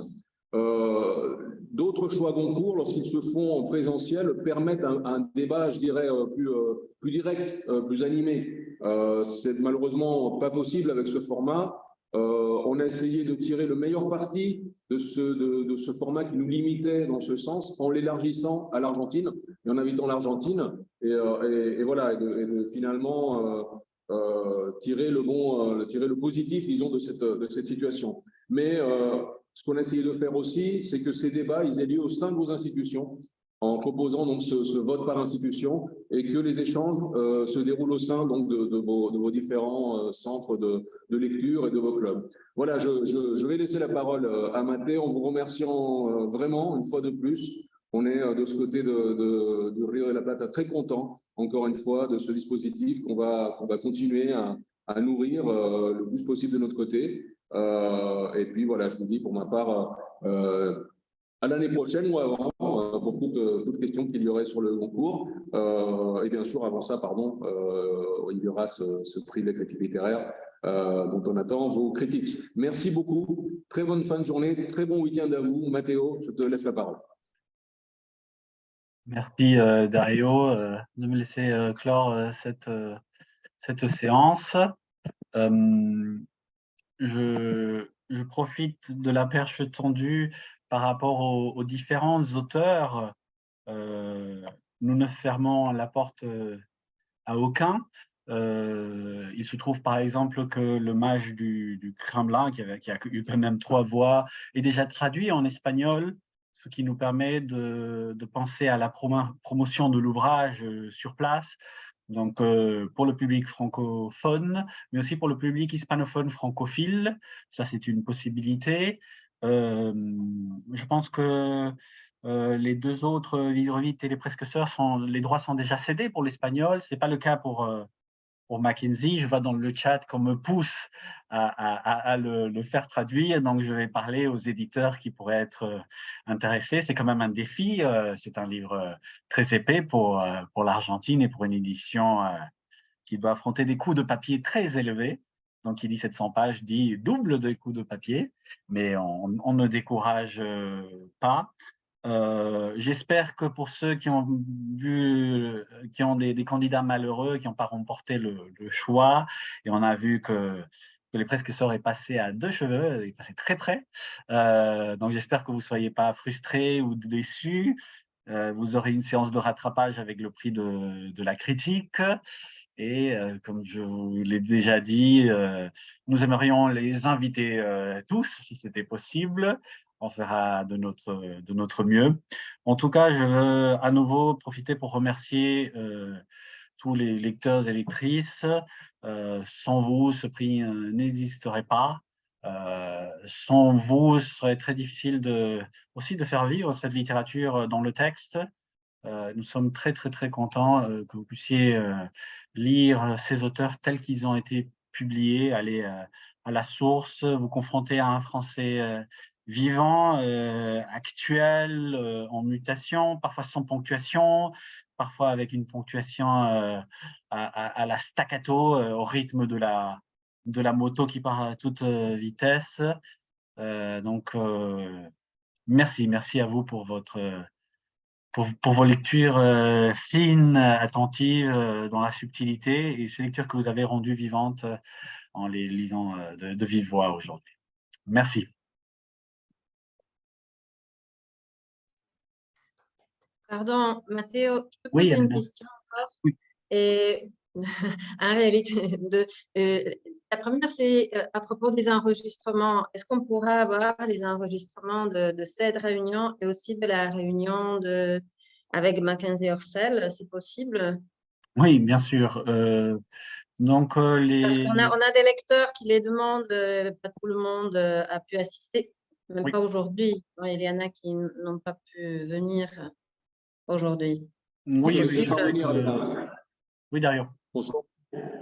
D'autres choix Goncourt, lorsqu'ils se font en présentiel, permettent un débat, je dirais, plus direct, plus animé. C'est malheureusement pas possible avec ce format. On a essayé de tirer le meilleur parti de ce format qui nous limitait dans ce sens, en l'élargissant à l'Argentine et en invitant l'Argentine, et voilà, et de finalement tirer le positif, disons, de cette situation. Mais ce qu'on a essayé de faire aussi, c'est que ces débats, ils aient lieu au sein de vos institutions, en proposant donc ce vote par institution, et que les échanges se déroulent au sein donc, de vos différents centres de lecture et de vos clubs. Voilà, je vais laisser la parole à Mathé en vous remerciant vraiment une fois de plus. On est de ce côté du Rio de la Plata très content, encore une fois, de ce dispositif qu'on va continuer à nourrir le plus possible de notre côté. Et puis voilà, je vous dis pour ma part, à l'année prochaine ou avant, pour toute question qu'il y aurait sur le concours. Et bien sûr, avant ça, pardon, il y aura ce prix de la critique littéraire dont on attend vos critiques. Merci beaucoup. Très bonne fin de journée, très bon week-end à vous. Mathéo, je te laisse la parole. Merci Dario de me laisser clore cette séance. Je profite de la perche tendue par rapport aux différents auteurs. Nous ne fermons la porte à aucun. Il se trouve par exemple que le mage du Kremlin, qui a eu quand même 3 voix, est déjà traduit en espagnol, ce qui nous permet de penser à la promotion de l'ouvrage sur place. Donc, pour le public francophone, mais aussi pour le public hispanophone francophile, ça c'est une possibilité. Je pense que les deux autres livres vite et les presque sœurs, les droits sont déjà cédés pour l'espagnol. C'est pas le cas pour Mackenzie. Je vois dans le chat qu'on me pousse à le faire traduire, donc je vais parler aux éditeurs qui pourraient être intéressés. C'est quand même un défi. C'est un livre très épais pour l'Argentine et pour une édition qui doit affronter des coûts de papier très élevés. Donc, qui dit 700 pages, dit double des coûts de papier, mais on ne décourage pas. J'espère que pour ceux qui ont des candidats malheureux, qui n'ont pas remporté le choix, et on a vu que les presque sœurs est passé à 2 cheveux, il est passé très près. Donc j'espère que vous ne soyez pas frustrés ou déçus. Vous aurez une séance de rattrapage avec le prix de la critique. Et comme je vous l'ai déjà dit, nous aimerions les inviter tous, si c'était possible. On fera de notre mieux. En tout cas, je veux à nouveau profiter pour remercier tous les lecteurs et lectrices. Sans vous, ce prix n'existerait pas. Sans vous, ce serait très difficile aussi de faire vivre cette littérature dans le texte. Nous sommes très, très, très contents que vous puissiez lire ces auteurs tels qu'ils ont été publiés, aller à la source, vous confronter à un français vivant, actuel, en mutation, parfois sans ponctuation, parfois avec une ponctuation à la staccato, au rythme de la moto qui part à toute vitesse. Donc, merci à vous pour vos lectures fines, attentives, dans la subtilité, et ces lectures que vous avez rendues vivantes en les lisant de vive voix aujourd'hui. Merci. Pardon, Mathéo, je peux Oui, poser une Anna. question encore? Et en réalité, la première, c'est à propos des enregistrements. Est-ce qu'on pourra avoir les enregistrements de cette réunion et aussi de la réunion avec Mackenzie Orsel? C'est possible? Oui, bien sûr. Donc, Parce qu'on a des lecteurs qui les demandent, pas tout le monde a pu assister, même Oui. pas aujourd'hui. Il y en a qui n'ont pas pu venir aujourd'hui. Oui, C'est possible? Oui, Dario.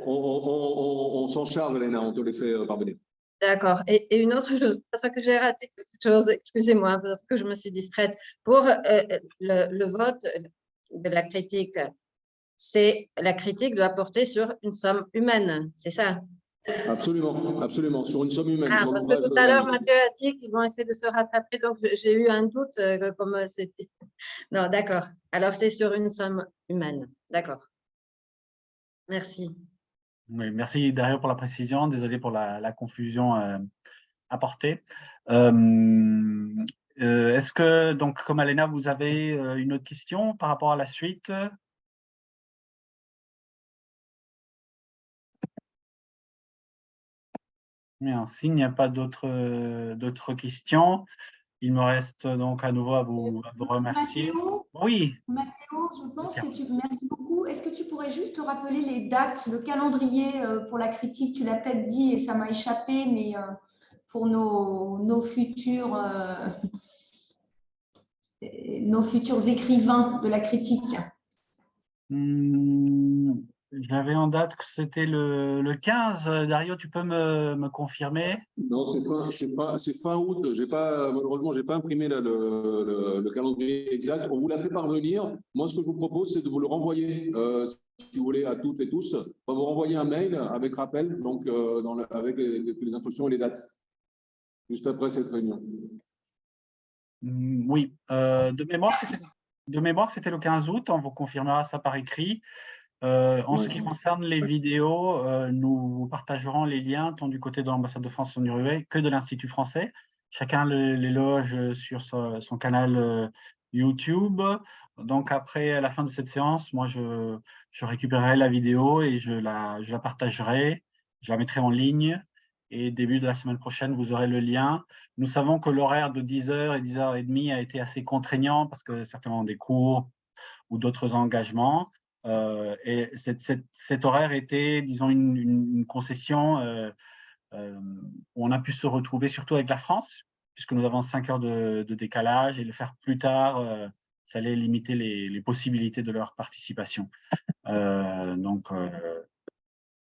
On s'en charge, Léna, on te les fait parvenir. D'accord. Et une autre chose, parce que j'ai raté quelque chose, excusez-moi, peut-être que je me suis distraite. Pour le vote de la critique, la critique doit porter sur une somme humaine, c'est ça? Absolument, absolument, sur une somme humaine. Ah, parce que tout à l'heure, Mathieu a dit qu'ils vont essayer de se rattraper, donc j'ai eu un doute comme c'était. Non, d'accord. Alors, c'est sur une somme humaine. D'accord. Merci. Oui, merci Dario pour la précision. Désolé pour la confusion apportée. Est-ce que, donc, comme Alena, vous avez une autre question par rapport à la suite? Bien, s'il n'y a pas d'autres questions, il me reste donc à nouveau à vous remercier. Mathéo, Oui. Mathéo, je pense que merci beaucoup. Est-ce que tu pourrais juste rappeler les dates, le calendrier pour la critique? Tu l'as peut-être dit et ça m'a échappé, mais pour nos futurs écrivains de la critique. J'avais en date que c'était le 15. Dario, tu peux me confirmer? Non, c'est fin août. Malheureusement, je n'ai pas imprimé le calendrier exact. On vous l'a fait parvenir. Moi, ce que je vous propose, c'est de vous le renvoyer, si vous voulez, à toutes et tous. On va vous renvoyer un mail avec rappel, donc avec les instructions et les dates, juste après cette réunion. Oui. De mémoire, c'était le 15 août. On vous confirmera ça par écrit. En ce qui concerne les vidéos, nous partagerons les liens tant du côté de l'ambassade de France en Uruguay que de l'Institut français. Chacun les loge sur son canal YouTube. Donc après, à la fin de cette séance, moi, je récupérerai la vidéo et je la partagerai, je la mettrai en ligne. Et début de la semaine prochaine, vous aurez le lien. Nous savons que l'horaire de 10h et 10h30 a été assez contraignant parce que certainement des cours ou d'autres engagements. Et cet horaire était, disons, une concession où on a pu se retrouver surtout avec la France, puisque nous avons 5 heures de décalage, et le faire plus tard, ça allait limiter les possibilités de leur participation. Donc,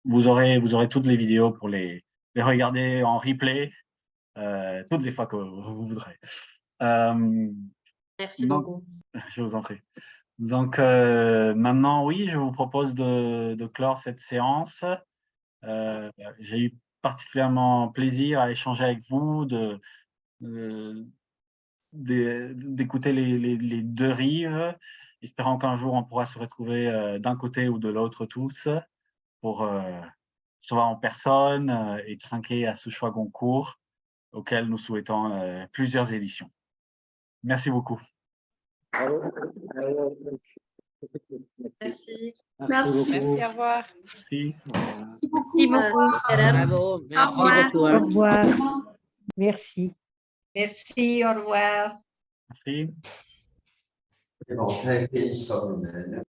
vous aurez toutes les vidéos pour les regarder en replay toutes les fois que vous voudrez. Merci donc, beaucoup. Je vous en prie. Donc, maintenant, oui, je vous propose de clore cette séance. J'ai eu particulièrement plaisir à échanger avec vous, d'écouter les deux rives, espérant qu'un jour on pourra se retrouver d'un côté ou de l'autre tous pour soit en personne et trinquer à ce choix Goncourt auquel nous souhaitons plusieurs éditions. Merci beaucoup. Merci. Merci. Merci, au revoir. Merci. Merci beaucoup. Bravo, merci revoir. beaucoup. Au hein. revoir. Merci. Merci, au revoir. Merci. Bon, ça a été une somme humaine.